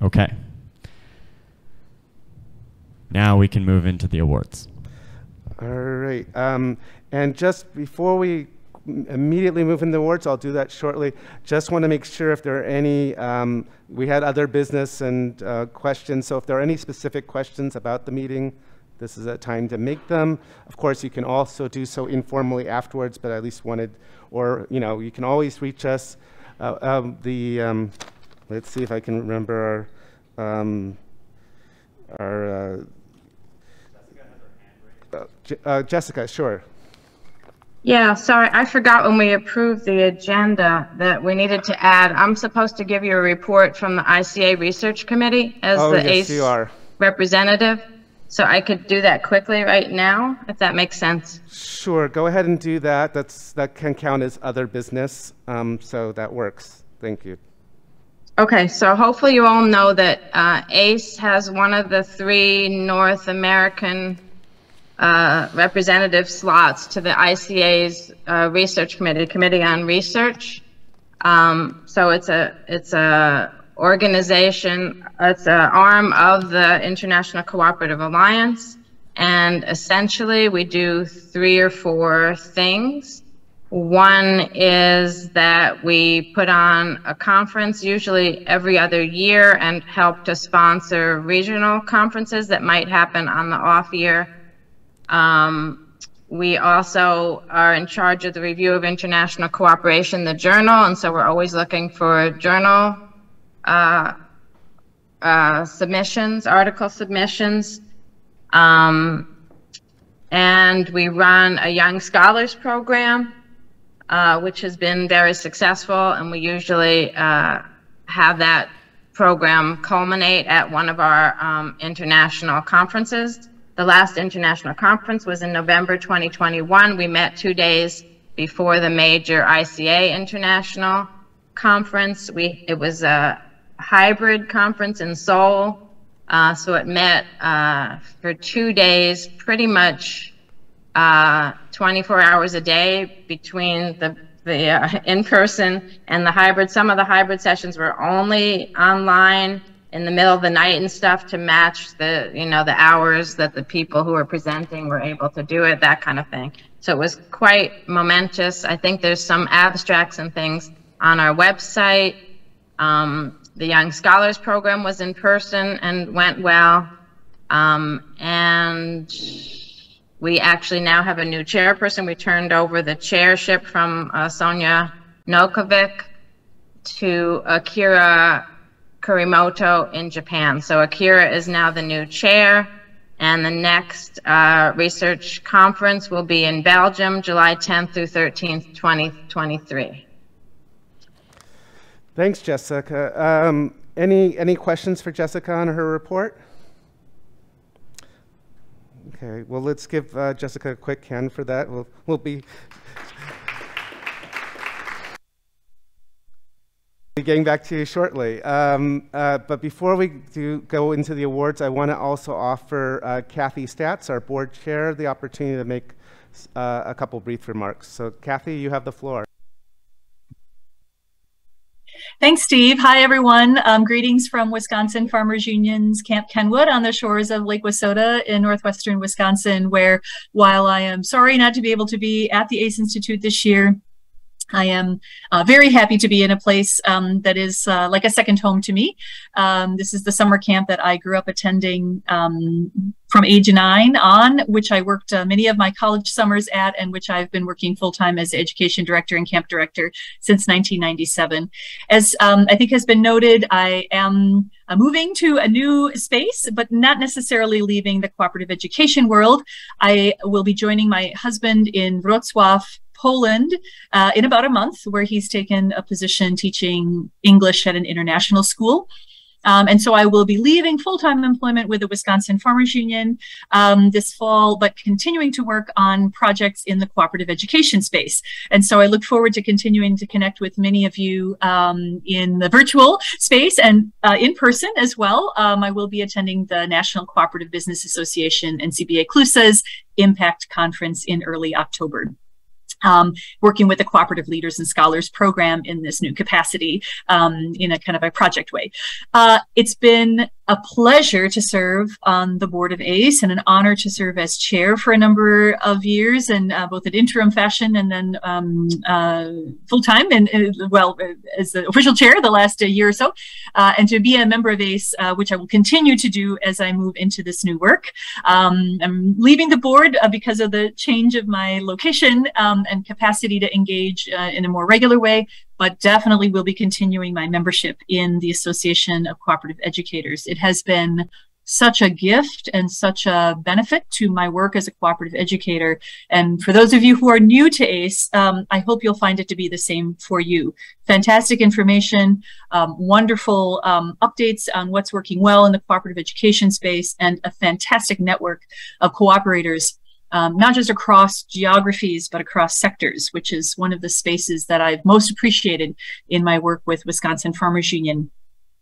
S3: Okay. Now we can move into the awards.
S1: All right. And just before we immediately move into the awards, I'll do that shortly. Just want to make sure if there are any, we had other business and questions, so if there are any specific questions about the meeting, this is a time to make them. Of course, you can also do so informally afterwards, but I at least wanted, or you can always reach us. Let's see if I can remember Jessica, sure.
S2: Yeah, sorry, I forgot when we approved the agenda that we needed to add. I'm supposed to give you a report from the ICA Research Committee as the
S1: yes,
S2: ACE
S1: you are.
S2: representative. So I could do that quickly right now, if that makes sense.
S1: Sure, go ahead and do that. That can count as other business, so that works. Thank you.
S2: Okay, so hopefully you all know that ACE has one of the 3 North American representative slots to the ICA's Research Committee, Committee on Research. So it's a organization, it's an arm of the International Cooperative Alliance, and essentially we do 3 or 4 things. One is that we put on a conference usually every other year and help to sponsor regional conferences that might happen on the off year. We also are in charge of the review of international cooperation, the journal, and so we're always looking for journal submissions, article submissions. And we run a Young Scholars Program, which has been very successful, and we usually have that program culminate at one of our international conferences. The last international conference was in November 2021. We met 2 days before the major ICA International Conference. It was a hybrid conference in Seoul, so it met for 2 days, pretty much 24 hours a day between the in-person and the hybrid. Some of the hybrid sessions were only online in the middle of the night and stuff to match the, the hours that the people who were presenting were able to do it, that kind of thing. So it was quite momentous. I think there's some abstracts and things on our website. The Young Scholars Program was in person and went well. And we actually now have a new chairperson. We turned over the chairship from Sonia Nokovic to Akira Kurimoto in Japan. So Akira is now the new chair, and the next research conference will be in Belgium, July 10th through 13th, 2023.
S1: Thanks, Jessica. Any questions for Jessica on her report? Okay, well, let's give Jessica a quick hand for that. We'll be getting back to you shortly. But before we go into the awards, I want to also offer Kathy Statz, our board chair, the opportunity to make a couple brief remarks. So Kathy, you have the floor.
S8: Thanks, Steve. Hi, everyone. Greetings from Wisconsin Farmers Union's Camp Kenwood on the shores of Lake Wissota in northwestern Wisconsin, where, while I am sorry not to be able to be at the ACE Institute this year, I am very happy to be in a place that is like a second home to me. This is the summer camp that I grew up attending from age 9 on, which I worked many of my college summers at, and which I've been working full-time as education director and camp director since 1997. As I think has been noted, I am moving to a new space, but not necessarily leaving the cooperative education world. I will be joining my husband in Wrocław, Poland, in about a month, where he's taken a position teaching English at an international school. And so I will be leaving full-time employment with the Wisconsin Farmers Union this fall, but continuing to work on projects in the cooperative education space. And so I look forward to continuing to connect with many of you in the virtual space and in person as well. I will be attending the National Cooperative Business Association and CBA CLUSA's Impact Conference in early October. Working with the Cooperative Leaders and Scholars program in this new capacity in a kind of a project way. It's been a pleasure to serve on the board of ACE and an honor to serve as chair for a number of years, and both at interim fashion and then full-time and well, as the official chair the last year or so, and to be a member of ACE, which I will continue to do as I move into this new work. I'm leaving the board because of the change of my location and capacity to engage in a more regular way, but definitely will be continuing my membership in the Association of Cooperative Educators. It has been such a gift and such a benefit to my work as a cooperative educator. And for those of you who are new to ACE, I hope you'll find it to be the same for you. Fantastic information, wonderful updates on what's working well in the cooperative education space, and a fantastic network of cooperators, not just across geographies, but across sectors, which is one of the spaces that I've most appreciated in my work with Wisconsin Farmers Union.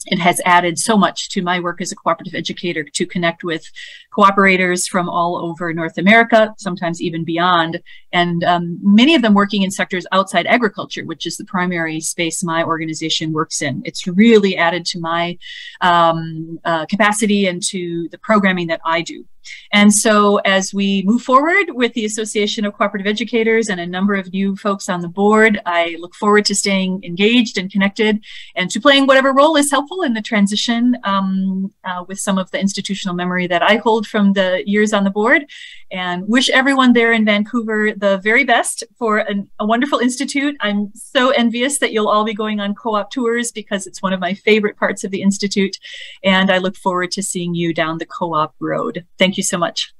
S8: It has added so much to my work as a cooperative educator to connect with cooperators from all over North America, sometimes even beyond, and many of them working in sectors outside agriculture, which is the primary space my organization works in. It's really added to my capacity and to the programming that I do. And so as we move forward with the Association of Cooperative Educators and a number of new folks on the board, I look forward to staying engaged and connected and to playing whatever role is helpful in the transition with some of the institutional memory that I hold from the years on the board, and wish everyone there in Vancouver the very best for a wonderful institute. I'm so envious that you'll all be going on co-op tours, because it's one of my favorite parts of the institute, and I look forward to seeing you down the co-op road. Thank you so much.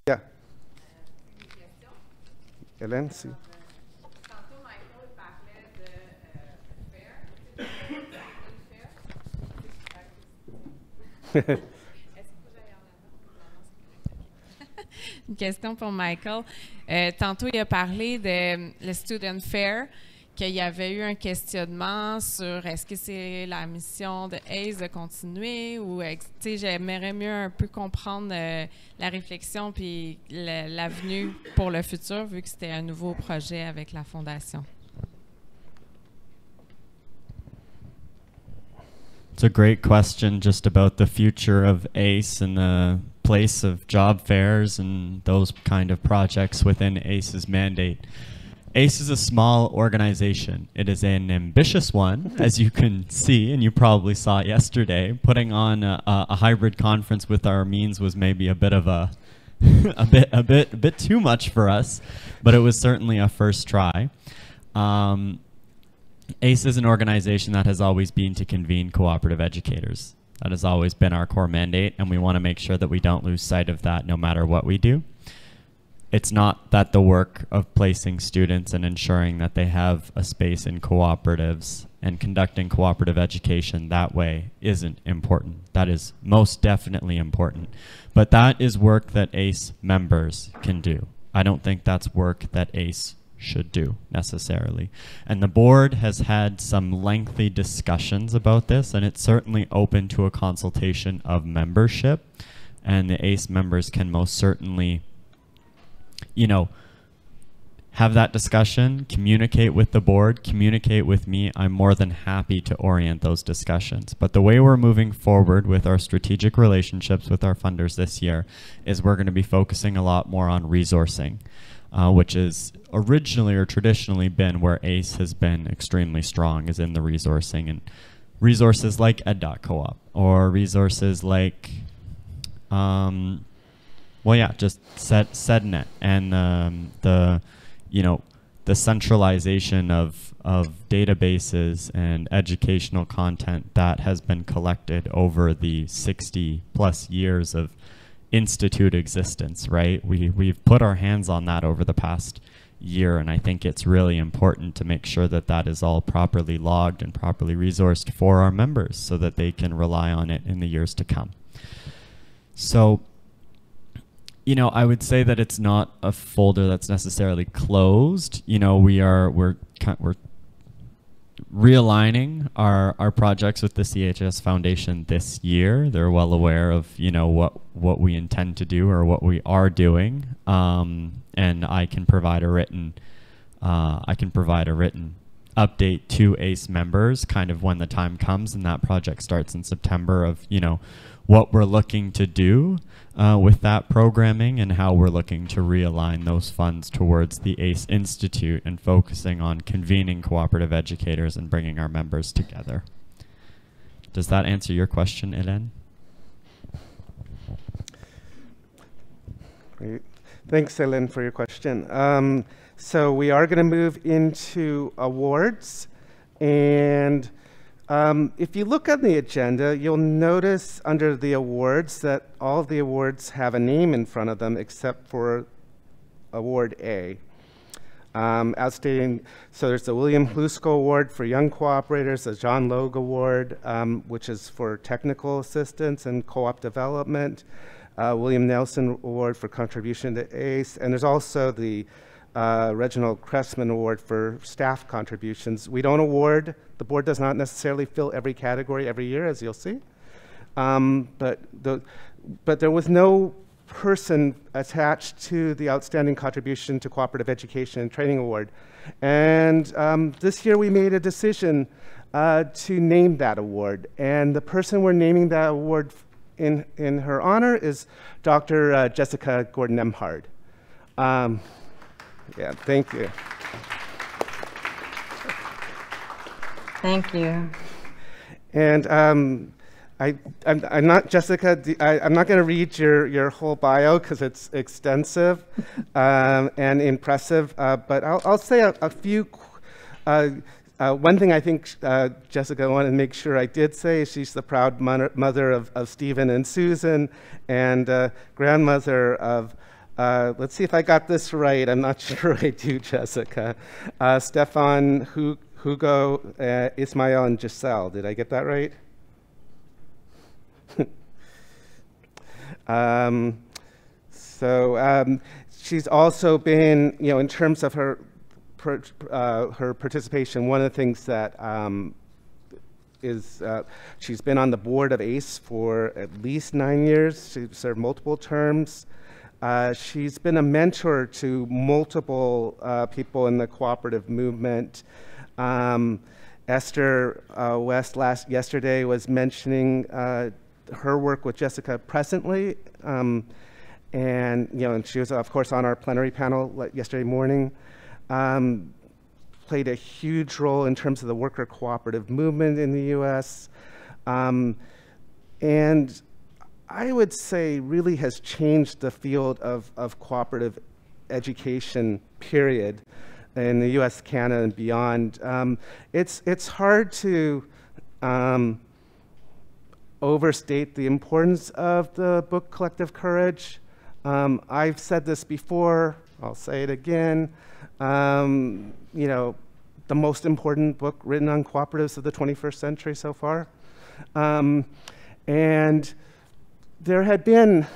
S1: Yeah. Hélène, si.
S6: Une question pour Michael. Tantôt, il a parlé de le Student Fair, qu'il y avait eu un questionnement sur est-ce que c'est la mission de ACE de continuer, ou j'aimerais mieux un peu comprendre la réflexion puis l'avenue pour le futur, vu que c'était un nouveau projet avec la Fondation.
S3: It's a great question just about the future of ACE and the place of job fairs and those kind of projects within ACE's mandate. ACE is a small organization. It is an ambitious one, as you can see, and you probably saw it yesterday. Putting on a hybrid conference with our means was maybe a bit of a a bit too much for us, but it was certainly a first try. ACE is an organization that has always been to convene cooperative educators. That has always been our core mandate, and we want to make sure that we don't lose sight of that no matter what we do. It's not that the work of placing students and ensuring that they have a space in cooperatives and conducting cooperative education that way isn't important. That is most definitely important. But that is work that ACE members can do. I don't think that's work that ACE should do necessarily. And the board has had some lengthy discussions about this, and it's certainly open to a consultation of membership, and the ACE members can most certainly, you know, have that discussion, communicate with the board, communicate with me. I'm more than happy to orient those discussions. But the way we're moving forward with our strategic relationships with our funders this year is we're going to be focusing a lot more on resourcing. which is originally or traditionally been where ACE has been extremely strong, is in the resourcing, and resources like Ed.coop or resources like, just SEDNet and the centralization of databases and educational content that has been collected over the 60 plus years of Institute existence, right? We've put our hands on that over the past year, and I think it's really important to make sure that that is all properly logged and properly resourced for our members so that they can rely on it in the years to come. So, I would say that it's not a folder that's necessarily closed. We're realigning our projects with the CHS Foundation this year. They're well aware of what we intend to do or what we are doing, and I can provide a written update to ACE members kind of when the time comes, and that project starts in September, of what we're looking to do with that programming and how we're looking to realign those funds towards the ACE Institute and focusing on convening cooperative educators and bringing our members together. Does that answer your question, Hélène?
S1: Great. Thanks, Hélène, for your question. So we are going to move into awards, and if you look on the agenda, you'll notice under the awards that all of the awards have a name in front of them except for Award A. Outstanding, so there's the William Hlusko Award for Young Cooperators, the John Logue Award, which is for technical assistance and co-op development, William Nelson Award for contribution to ACE, and there's also the Reginald Cressman Award for staff contributions. We don't award, the board does not necessarily fill every category every year, as you'll see. But there was no person attached to the Outstanding Contribution to Cooperative Education and Training Award. And this year we made a decision to name that award. And the person we're naming that award in her honor is Dr. Jessica Gordon-Emhard. Yeah, thank you.
S2: Thank you.
S1: And I'm not, Jessica, I'm not going to read your whole bio because it's extensive and impressive, but I'll say a few. One thing I think Jessica wanted to make sure I did say is she's the proud mother of Stephen and Susan, and grandmother of, let's see if I got this right. I'm not sure I do, Jessica. Stefan, Hugo, Ismael, and Giselle. Did I get that right? She's also been, in terms of her participation, one of the things that she's been on the board of ACE for at least 9 years. She served multiple terms. She's been a mentor to multiple people in the cooperative movement. Esther West yesterday was mentioning her work with Jessica presently, and she was of course on our plenary panel yesterday morning. Played a huge role in terms of the worker cooperative movement in the U.S. And I would say really has changed the field of cooperative education, period, in the U.S., Canada, and beyond. It's hard to overstate the importance of the book Collective Courage. I've said this before, I'll say it again. The most important book written on cooperatives of the 21st century so far. And there had been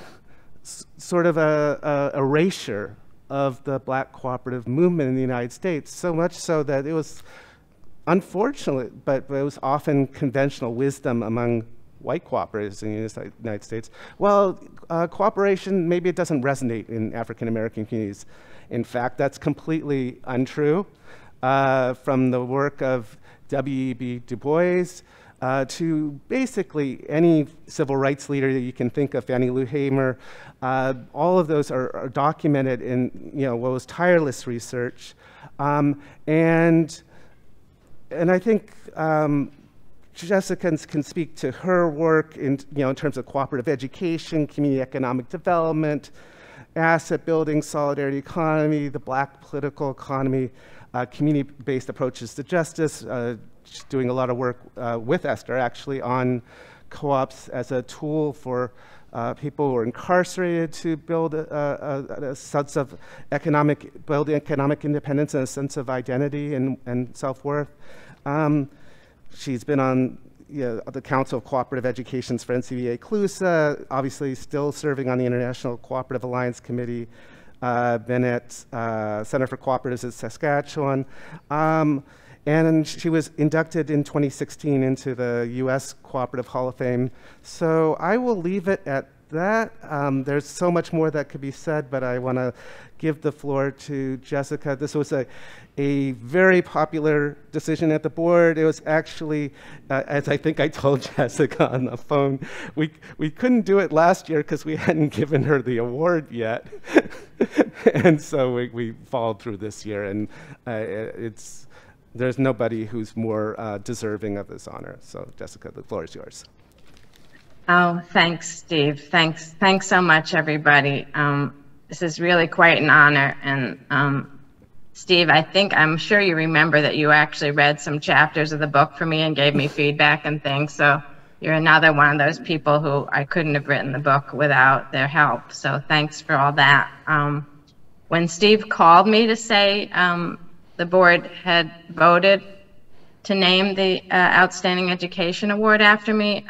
S1: sort of a erasure of the Black cooperative movement in the United States, so much so that it was unfortunate, but it was often conventional wisdom among white cooperatives in the United States. Well, cooperation, maybe it doesn't resonate in African American communities. In fact, that's completely untrue. From the work of W.E.B. Du Bois, to basically any civil rights leader that you can think of, Fannie Lou Hamer. All of those are documented in what was tireless research, and I think Jessica can speak to her work in terms of cooperative education, community economic development, asset building, solidarity economy, the Black political economy, community-based approaches to justice. She's doing a lot of work with Esther, actually, on co-ops as a tool for people who are incarcerated to build a sense of build economic independence and a sense of identity and self-worth. She's been on the Council of Cooperative Educations for NCBA CLUSA, obviously still serving on the International Cooperative Alliance Committee, been at Center for Cooperatives at Saskatchewan. And she was inducted in 2016 into the U.S. Cooperative Hall of Fame. So I will leave it at that. There's so much more that could be said, but I want to give the floor to Jessica. This was a very popular decision at the board. It was actually, as I think I told Jessica on the phone, we couldn't do it last year because we hadn't given her the award yet. And so we followed through this year, and there's nobody who's more deserving of this honor. So Jessica, the floor is yours.
S2: Oh, thanks, Steve. Thanks so much, everybody. This is really quite an honor. And Steve, I'm sure you remember that you actually read some chapters of the book for me and gave me feedback and things. So you're another one of those people who I couldn't have written the book without their help. So thanks for all that. When Steve called me to say the board had voted to name the Outstanding Education Award after me,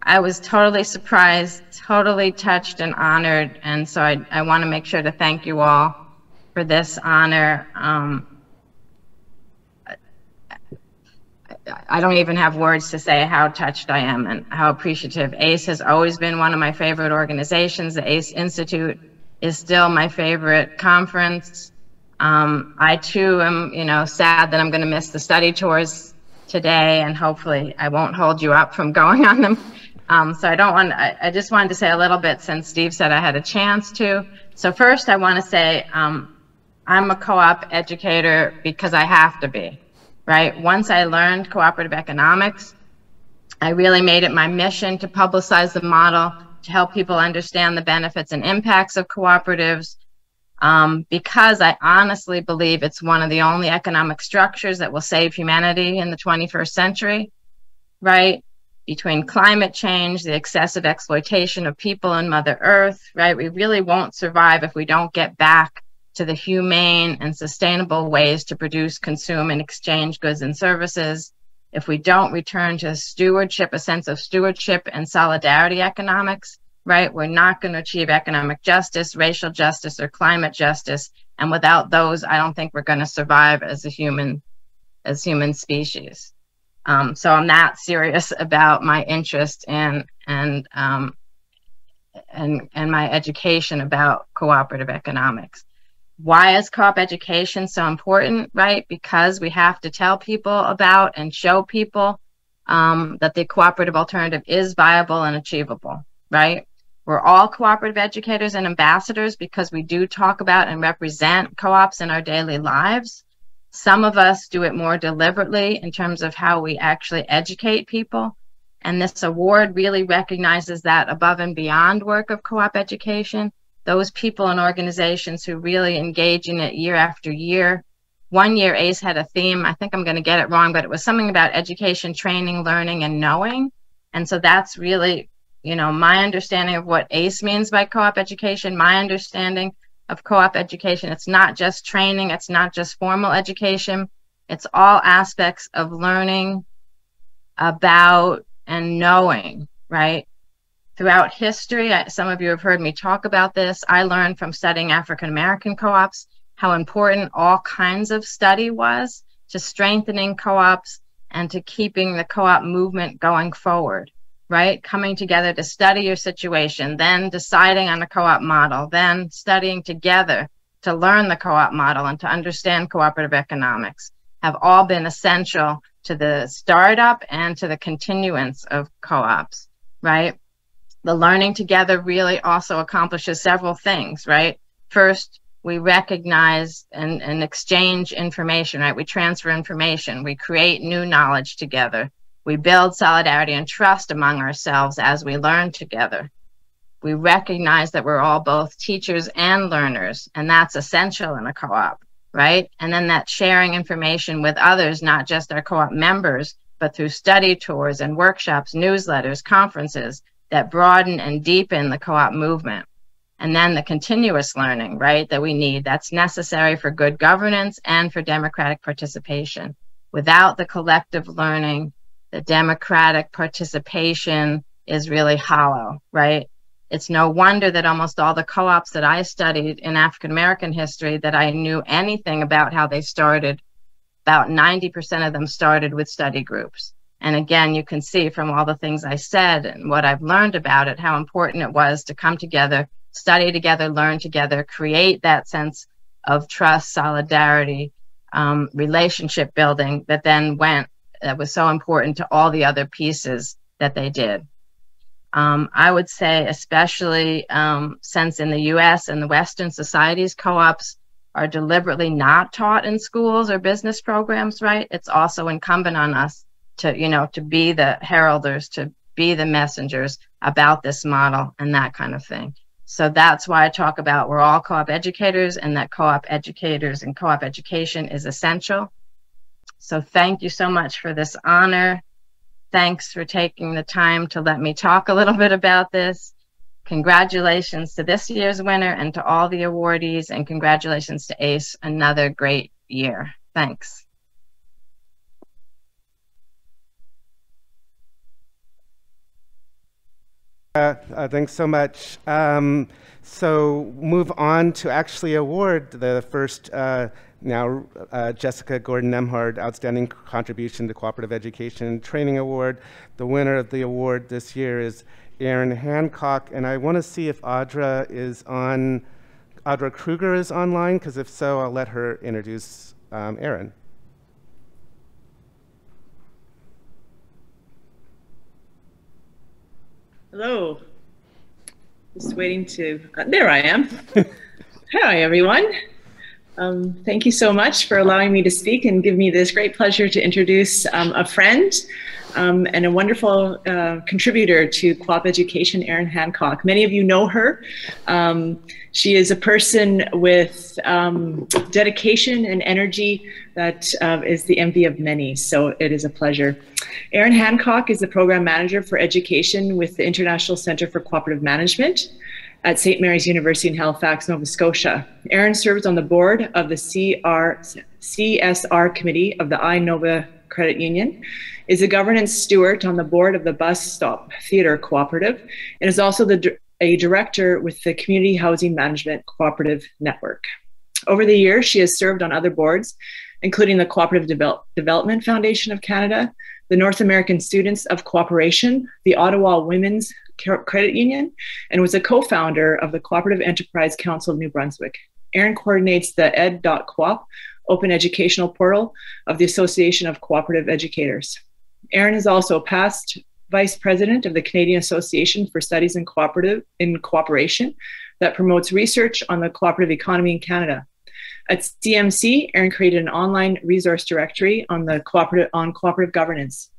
S2: I was totally surprised, totally touched and honored. And so I want to make sure to thank you all for this honor. I don't even have words to say how touched I am and how appreciative. ACE has always been one of my favorite organizations. The ACE Institute is still my favorite conference. I too am, sad that I'm going to miss the study tours today, and hopefully I won't hold you up from going on them. So I just wanted to say a little bit since Steve said I had a chance to. So first I want to say I'm a co-op educator because I have to be, right? Once I learned cooperative economics, I really made it my mission to publicize the model, to help people understand the benefits and impacts of cooperatives, because I honestly believe it's one of the only economic structures that will save humanity in the 21st century, right? Between climate change, the excessive exploitation of people and Mother Earth, right? We really won't survive if we don't get back to the humane and sustainable ways to produce, consume, and exchange goods and services. If we don't return to stewardship, a sense of stewardship and solidarity economics, right? We're not going to achieve economic justice, racial justice, or climate justice. And without those, I don't think we're going to survive as human species. So I'm that serious about my interest in and my education about cooperative economics. Why is co-op education so important, right? Because we have to tell people about and show people that the cooperative alternative is viable and achievable, right? We're all cooperative educators and ambassadors because we do talk about and represent co-ops in our daily lives. Some of us do it more deliberately in terms of how we actually educate people. And this award really recognizes that above and beyond work of co-op education, those people and organizations who really engage in it year after year. One year ACE had a theme, I think I'm going to get it wrong, but it was something about education, training, learning, and knowing. And so that's really, my understanding of what ACE means by co-op education, my understanding of co-op education. It's not just training, it's not just formal education, it's all aspects of learning about and knowing, right? Throughout history, some of you have heard me talk about this. I learned from studying African American co-ops how important all kinds of study was to strengthening co-ops and to keeping the co-op movement going forward, right? Coming together to study your situation, then deciding on a co-op model, then studying together to learn the co-op model and to understand cooperative economics have all been essential to the startup and to the continuance of co-ops, right? The learning together really also accomplishes several things, right? First, we recognize and exchange information, right? We transfer information, we create new knowledge together. We build solidarity and trust among ourselves as we learn together. We recognize that we're all both teachers and learners, and that's essential in a co-op, right? And then that sharing information with others, not just our co-op members, but through study tours and workshops, newsletters, conferences that broaden and deepen the co-op movement. And then the continuous learning, right, that we need, that's necessary for good governance and for democratic participation. Without the collective learning, the democratic participation is really hollow, right? It's no wonder that almost all the co-ops that I studied in African American history, that I knew anything about how they started, about 90% of them started with study groups. And again, you can see from all the things I said and what I've learned about it, how important it was to come together, study together, learn together, create that sense of trust, solidarity, relationship building that was so important to all the other pieces that they did. I would say, especially since in the US and the Western societies, co-ops are deliberately not taught in schools or business programs, right? It's also incumbent on us to be the heralders, to be the messengers about this model and that kind of thing. So that's why I talk about we're all co-op educators, and that co-op educators and co-op education is essential. So thank you so much for this honor. Thanks for taking the time to let me talk a little bit about this. Congratulations to this year's winner and to all the awardees, and congratulations to ACE, another great year. Thanks.
S1: Thanks so much. So move on to actually award the first Jessica Gordon-Nemhard Outstanding Contribution to Cooperative Education Training Award. The winner of the award this year is Erin Hancock, and I want to see if Audra Kruger is online, because if so, I'll let her introduce Erin.
S9: Hello. Just waiting to, there I am. Hi, everyone. Thank you so much for allowing me to speak and give me this great pleasure to introduce a friend and a wonderful contributor to co-op education, Erin Hancock. Many of you know her. She is a person with dedication and energy that is the envy of many, so it is a pleasure. Erin Hancock is the program manager for education with the International Center for Cooperative Management at St. Mary's University in Halifax, Nova Scotia. Erin serves on the board of the CSR committee of the iNova Credit Union, is a governance steward on the board of the Bus Stop Theatre Cooperative, and is also a director with the Community Housing Management Cooperative Network. Over the years, she has served on other boards, including the Cooperative Development Foundation of Canada, the North American Students of Cooperation, the Ottawa Women's Credit Union, and was a co-founder of the Cooperative Enterprise Council of New Brunswick. Erin coordinates the ed.coop open educational portal of the Association of Cooperative Educators. Erin is also a past vice president of the Canadian Association for Studies in Cooperation that promotes research on the cooperative economy in Canada. At CMC, Erin created an online resource directory on cooperative governance.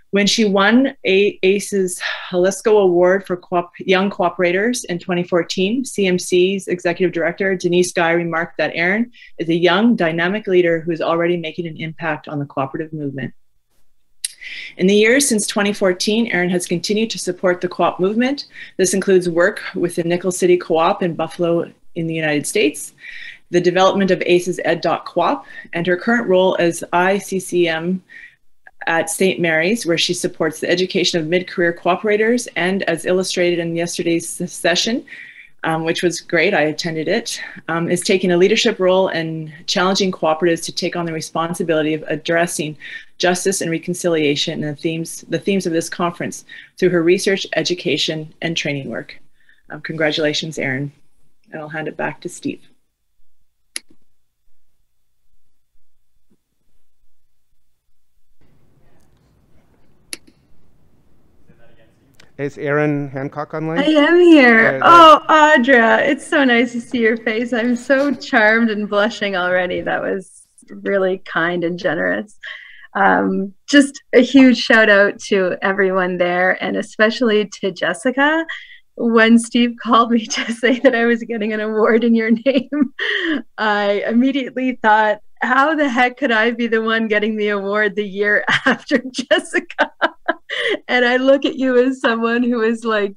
S9: When she won ACE's Jalisco Award for Young Cooperators in 2014, CMC's executive director, Denise Guy, remarked that Erin is a young, dynamic leader who is already making an impact on the cooperative movement. In the years since 2014, Erin has continued to support the co-op movement. This includes work with the Nickel City Co-op in Buffalo in the United States, the development of ACE's ed.coop, and her current role as ICCM at St. Mary's, where she supports the education of mid-career cooperators, and as illustrated in yesterday's session, which was great, I attended it, is taking a leadership role and challenging cooperatives to take on the responsibility of addressing justice and reconciliation and the themes of this conference through her research, education, and training work. Congratulations, Erin. And I'll hand it back to Steve.
S1: Is Erin Hancock online?
S2: I am here. Oh, Audra, it's so nice to see your face. I'm so charmed and blushing already. That was really kind and generous. Just a huge shout out to everyone there, and especially to Jessica. When Steve called me to say that I was getting an award in your name, I immediately thought, how the heck could I be the one getting the award the year after Jessica? And I look at you as someone who is like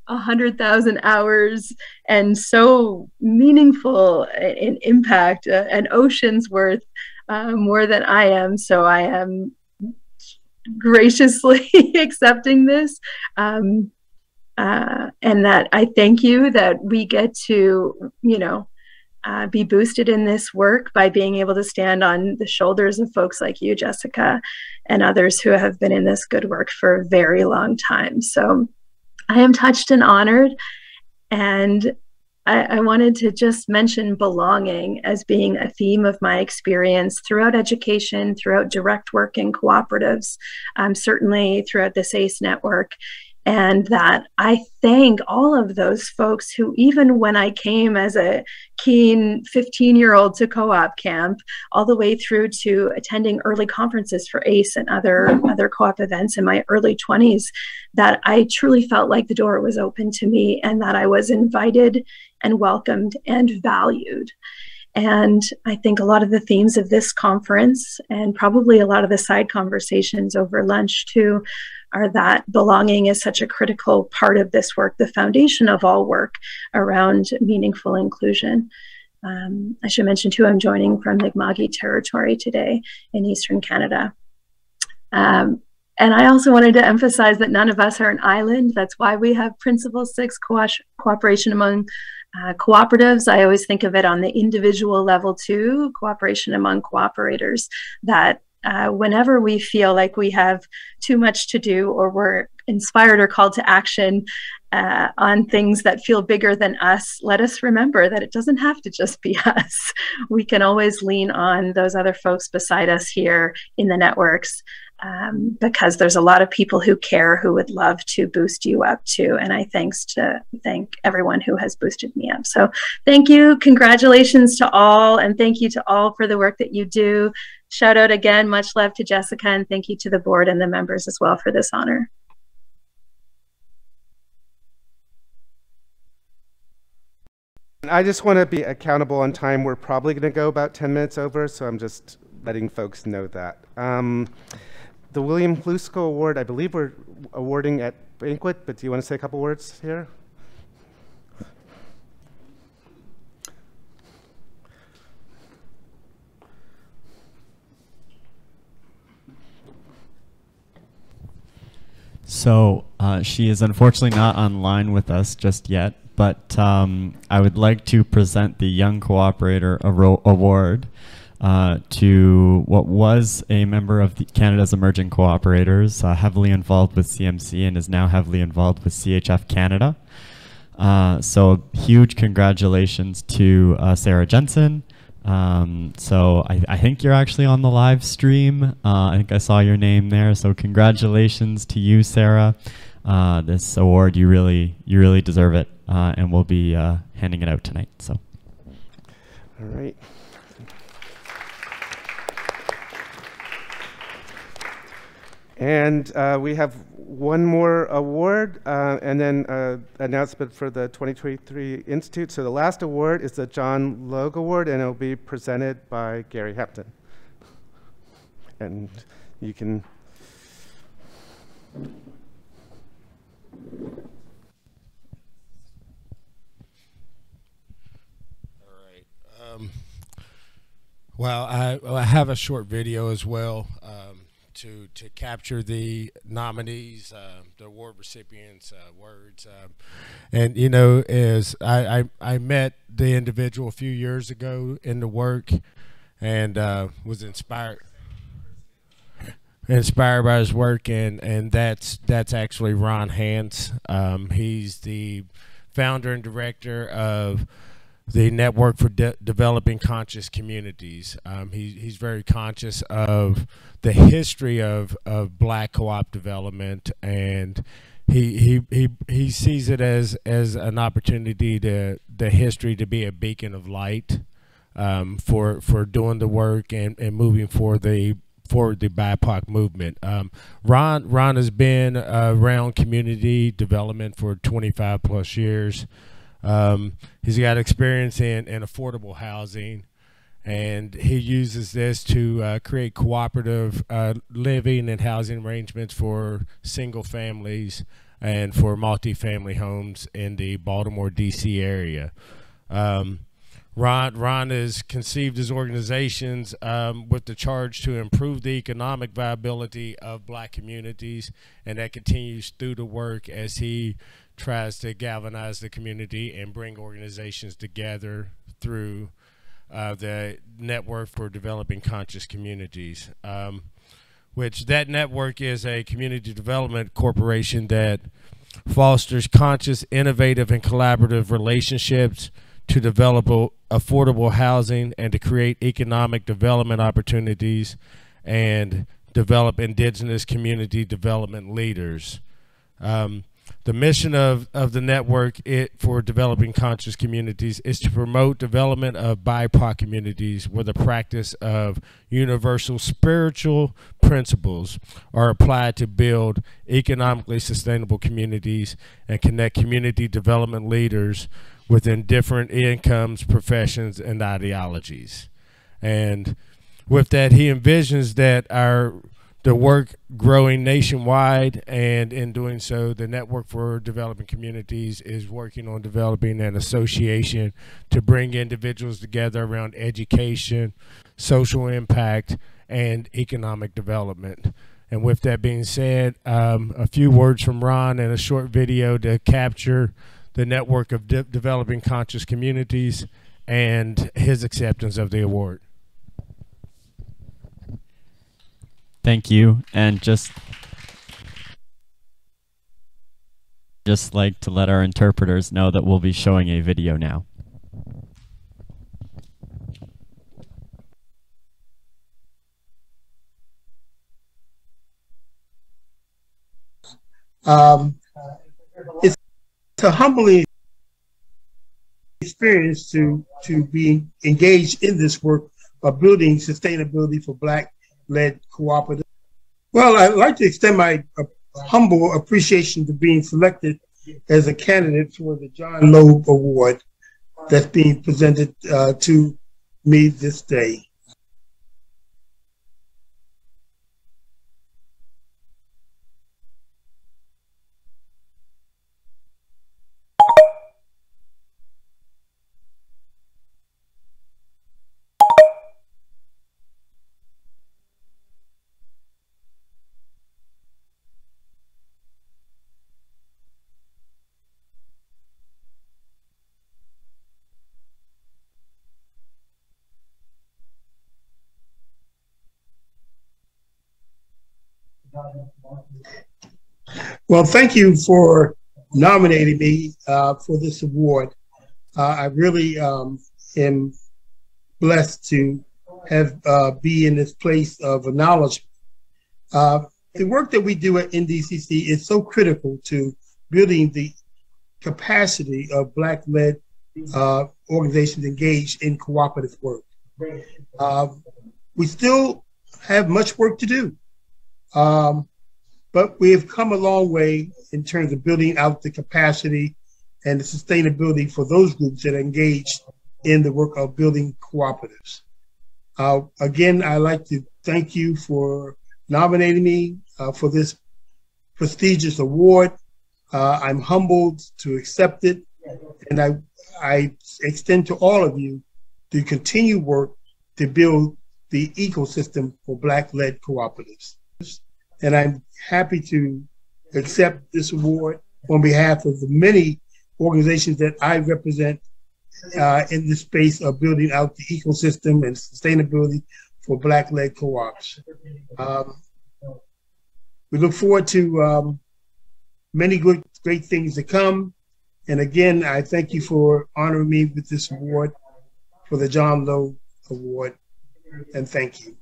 S2: 100,000 hours and so meaningful in impact, an ocean's worth more than I am. So I am graciously accepting this. And that I thank you that we get to, be boosted in this work by being able to stand on the shoulders of folks like you, Jessica, and others who have been in this good work for a very long time. So I am touched and honored. And I wanted to just mention belonging as being a theme of my experience throughout education, throughout direct work in cooperatives, certainly throughout this ACE network. And that I thank all of those folks who, even when I came as a keen 15-year-old to co-op camp, all the way through to attending early conferences for ACE and other co-op events in my early 20s, that I truly felt like the door was open to me and that I was invited and welcomed and valued. And I think a lot of the themes of this conference, and probably a lot of the side conversations over lunch too, are that belonging is such a critical part of this work, the foundation of all work around meaningful inclusion. I should mention too, I'm joining from Mi'kmaq territory today in Eastern Canada. And I also wanted to emphasize that none of us are an island. That's why we have Principle 6, cooperation among cooperatives. I always think of it on the individual level too, cooperation among cooperators, that whenever we feel like we have too much to do or we're inspired or called to action on things that feel bigger than us, let us remember that it doesn't have to just be us. We can always lean on those other folks beside us here in the networks, because there's a lot of people who care, who would love to boost you up too. And I thank everyone who has boosted me up. So thank you, congratulations to all, and thank you to all for the work that you do. Shout out again, much love to Jessica, and thank you to the board and the members as well for this honor.
S1: I just want to be accountable on time. We're probably going to go about 10 minutes over, so I'm just letting folks know that. The William Hlusko Award, I believe we're awarding at Banquet, but do you want to say a couple words here?
S3: So she is unfortunately not online with us just yet, but I would like to present the Young Cooperator Award to what was a member of Canada's Emerging Cooperators, heavily involved with CMC and is now heavily involved with CHF Canada. So huge congratulations to Sarah Jensen. So I think you're actually on the live stream. I think I saw your name there. So congratulations to you, Sarah. This award, you really deserve it, and we'll be handing it out tonight. So.
S1: All right. And we have one more award and then announcement for the 2023 Institute. So the last award is the John Logue Award, and it'll be presented by Gary Hepton. And you can...
S4: All right. Well, I have a short video as well. To capture the nominees, the award recipients' words. And, you know, as I met the individual a few years ago in the work and was inspired by his work, and that's actually Ron Hance. He's the founder and director of the Network for Developing Conscious Communities. He's very conscious of the history of Black co-op development, and he sees it as an opportunity to the history to be a beacon of light for doing the work and moving forward the BIPOC movement. Ron has been around community development for 25 plus years. He's got experience in affordable housing, and he uses this to create cooperative living and housing arrangements for single families and for multifamily homes in the Baltimore, D.C. area. Ron has conceived his organizations with the charge to improve the economic viability of black communities, and that continues through the work as he tries to galvanize the community and bring organizations together through the Network for Developing Conscious Communities, which that network is a community development corporation that fosters conscious, innovative, and collaborative relationships to develop affordable housing and to create economic development opportunities and develop indigenous community development leaders. The mission of the network for developing conscious communities is to promote development of BIPOC communities where the practice of universal spiritual principles are applied to build economically sustainable communities and connect community development leaders within different incomes, professions, and ideologies. And with that, he envisions that the work growing nationwide, and in doing so, the Network for Developing Communities is working on developing an association to bring individuals together around education, social impact, and economic development. And with that being said, a few words from Ron and a short video to capture the Network of Developing Conscious Communities and his acceptance of the award.
S3: Thank you. And just like to let our interpreters know that we'll be showing a video now.
S10: It's a humbling experience to be engaged in this work of building sustainability for Black-led cooperative. Well, I'd like to extend my humble appreciation to being selected as a candidate for the John Loeb Award that's being presented to me this day. Well, thank you for nominating me for this award. I really am blessed to have be in this place of acknowledgement. The work that we do at NDCC is so critical to building the capacity of Black-led organizations engaged in cooperative work. We still have much work to do. But we have come a long way in terms of building out the capacity and the sustainability for those groups that are engaged in the work of building cooperatives. Again, I'd like to thank you for nominating me for this prestigious award. I'm humbled to accept it, and I extend to all of you to continue work to build the ecosystem for Black-led cooperatives. And I'm happy to accept this award on behalf of the many organizations that I represent in the space of building out the ecosystem and sustainability for Black-led co-ops. We look forward to many great things to come. And again, I thank you for honoring me with this award for the John Loeb Award, and thank you.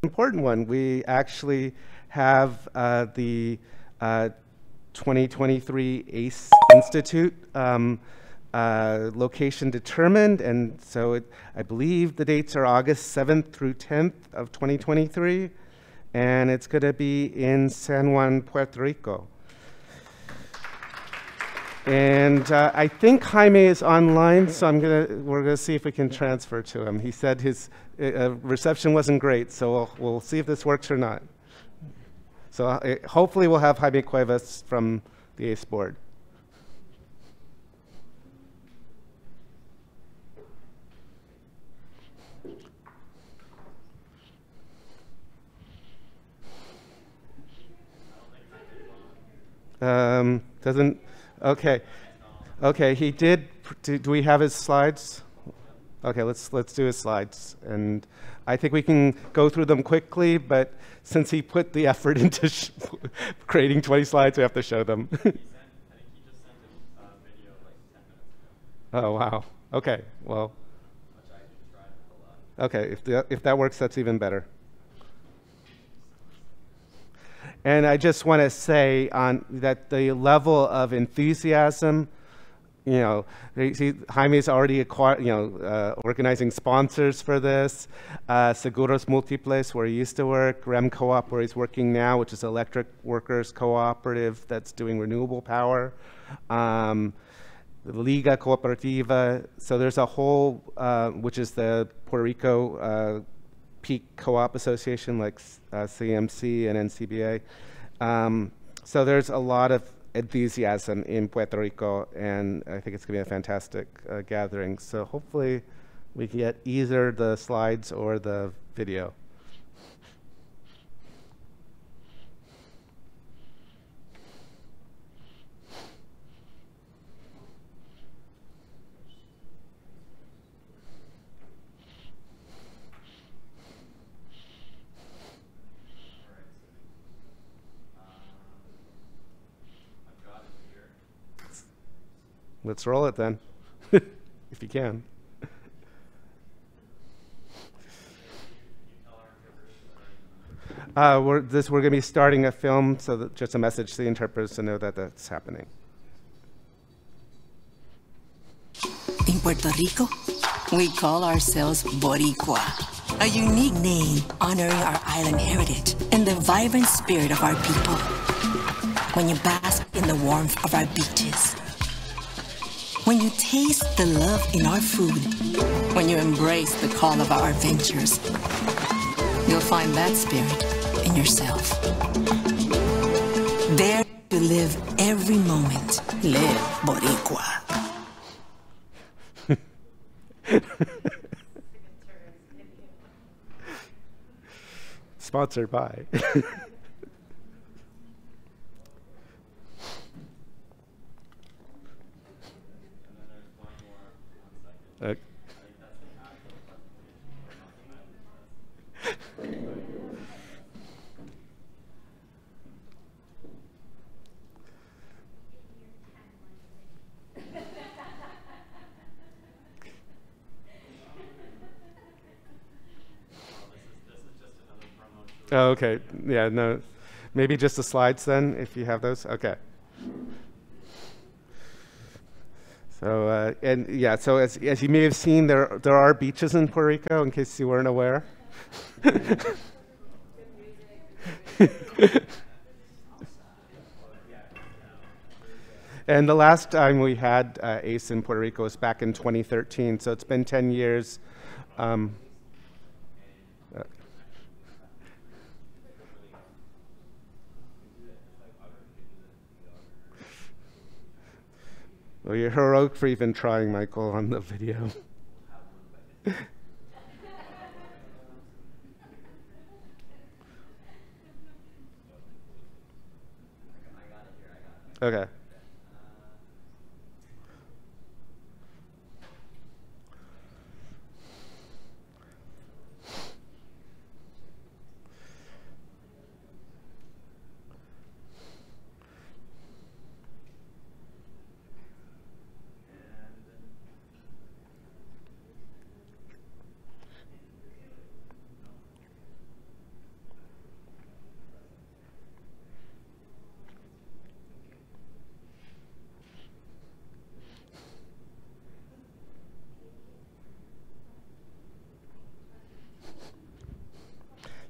S1: important one. We actually have the 2023 ACE Institute location determined, and so I believe the dates are August 7th through 10th of 2023, and it's going to be in San Juan, Puerto Rico. And I think Jaime is online, so we're gonna see if we can transfer to him. He said his reception wasn't great, so we'll see if this works or not. So hopefully we'll have Jaime Cuevas from the ACE board. Doesn't. Okay. Okay, he did. Do we have his slides? Okay, let's do his slides. And I think we can go through them quickly, but since he put the effort into creating 20 slides, we have to show them. I think he just sent a video like 10 minutes ago. Oh, wow. Okay, well. Okay, if that works, that's even better. And I just want to say that the level of enthusiasm, Jaime's already organizing sponsors for this. Seguros Múltiples, where he used to work. REM Co-op, where he's working now, which is electric workers cooperative that's doing renewable power. Liga Cooperativa. So there's a whole, which is the Puerto Rico Peak Co-op Association, like CMC and NCBA. So there's a lot of enthusiasm in Puerto Rico, and I think it's going to be a fantastic gathering. So hopefully we can get either the slides or the video. Let's roll it then, if you can. We're going to be starting a film, so that just a message to the interpreters to know that that's happening.
S11: In Puerto Rico, we call ourselves Boricua, a unique name honoring our island heritage and the vibrant spirit of our people. When you bask in the warmth of our beaches, when you taste the love in our food, when you embrace the call of our adventures, you'll find that spirit in yourself. Dare to live every moment. Live Boricua.
S1: Sponsored by. Oh, okay. Yeah, no. Maybe just the slides then, if you have those. Okay. So, and yeah, so as you may have seen, there are beaches in Puerto Rico, in case you weren't aware. And the last time we had ACE in Puerto Rico was back in 2013, so it's been 10 years. Well, you're heroic for even trying, Michael, on the video. Okay.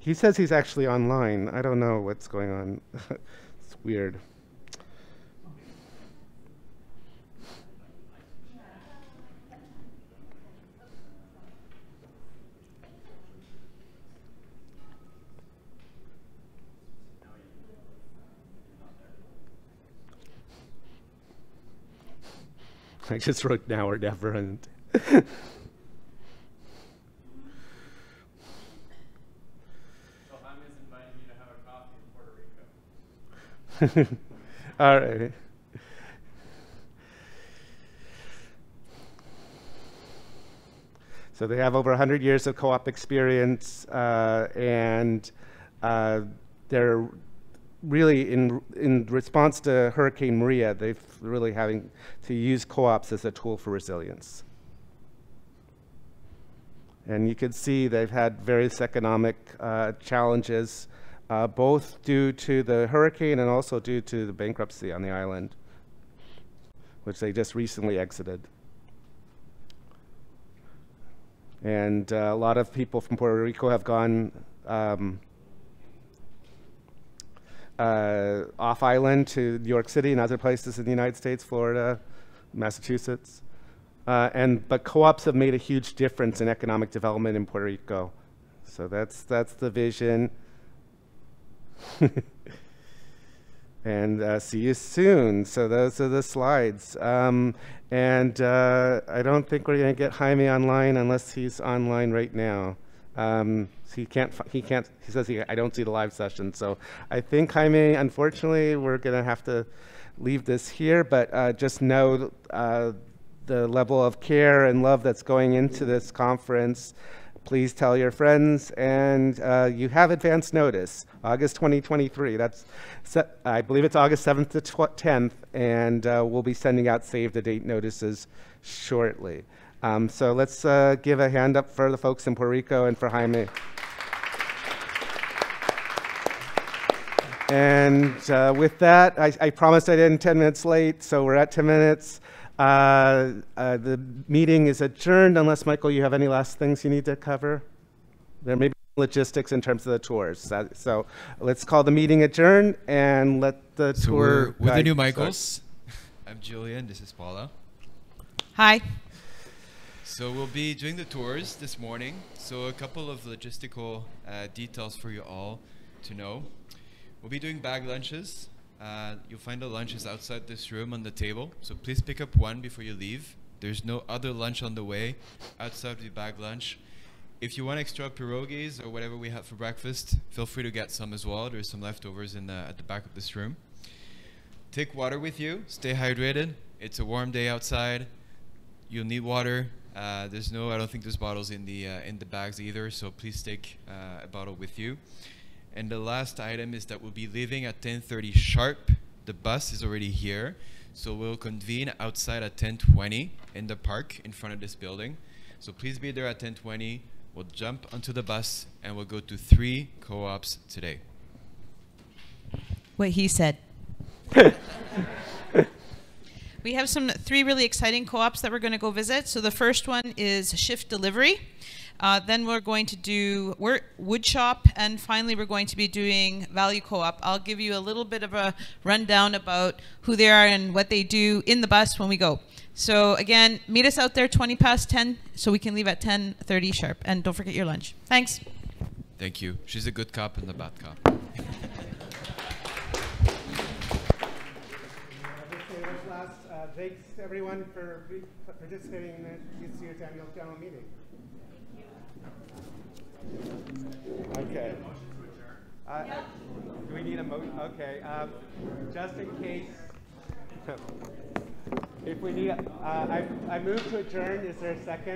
S1: He says he's actually online. I don't know what's going on. It's weird. I just wrote now or never, and all right. So they have over 100 years of co-op experience, and they're really in response to Hurricane Maria, they've really having to use co-ops as a tool for resilience. And you can see they've had various economic challenges, both due to the hurricane and also due to the bankruptcy on the island, which they just recently exited. And a lot of people from Puerto Rico have gone off island to New York City and other places in the United States, Florida, Massachusetts. But co-ops have made a huge difference in economic development in Puerto Rico. So that's the vision. And see you soon. So those are the slides. I don't think we're going to get Jaime online unless he's online right now. So he says I don't see the live session. So I think, Jaime, unfortunately, we're going to have to leave this here, but just know the level of care and love that's going into this conference. Please tell your friends, and you have advance notice, August 2023. I believe it's August 7th to 10th, and we'll be sending out save the date notices shortly. So let's give a hand up for the folks in Puerto Rico and for Jaime. And with that, I promised I'd end 10 minutes late, so we're at 10 minutes. The meeting is adjourned unless, Michael, you have any last things you need to cover? There may be logistics in terms of the tours. So let's call the meeting adjourned and let the tour.
S12: We're the new Michaels. I'm Julian. This is Paula.
S6: Hi.
S12: So we'll be doing the tours this morning. So a couple of logistical details for you all to know. We'll be doing bag lunches. You'll find the lunches outside this room on the table. So please pick up one before you leave. There's no other lunch on the way outside the bag lunch. If you want extra pierogies or whatever we have for breakfast, feel free to get some as well. There's some leftovers at the back of this room. Take water with you. Stay hydrated. It's a warm day outside. You'll need water. I don't think there's bottles in the bags either. So please take a bottle with you. And the last item is that we'll be leaving at 10:30 sharp. The bus is already here. So we'll convene outside at 10:20 in the park in front of this building. So please be there at 10:20. We'll jump onto the bus and we'll go to 3 co-ops today.
S13: What he said. We have 3 really exciting co-ops that we're going to go visit. So the first one is Shift Delivery. Then we're going to do Woodshop, and finally we're going to be doing Value Co-op. I'll give you a little bit of a rundown about who they are and what they do in the bus when we go. So again, meet us out there 20 past 10 so we can leave at 10:30 sharp. And don't forget your lunch. Thanks.
S12: Thank you. She's a good cop and a bad cop.
S1: Thanks everyone for participating in this year's annual general meeting. Okay. Do we need a motion? Okay. Just in case, if we need, I move to adjourn. Is there a second?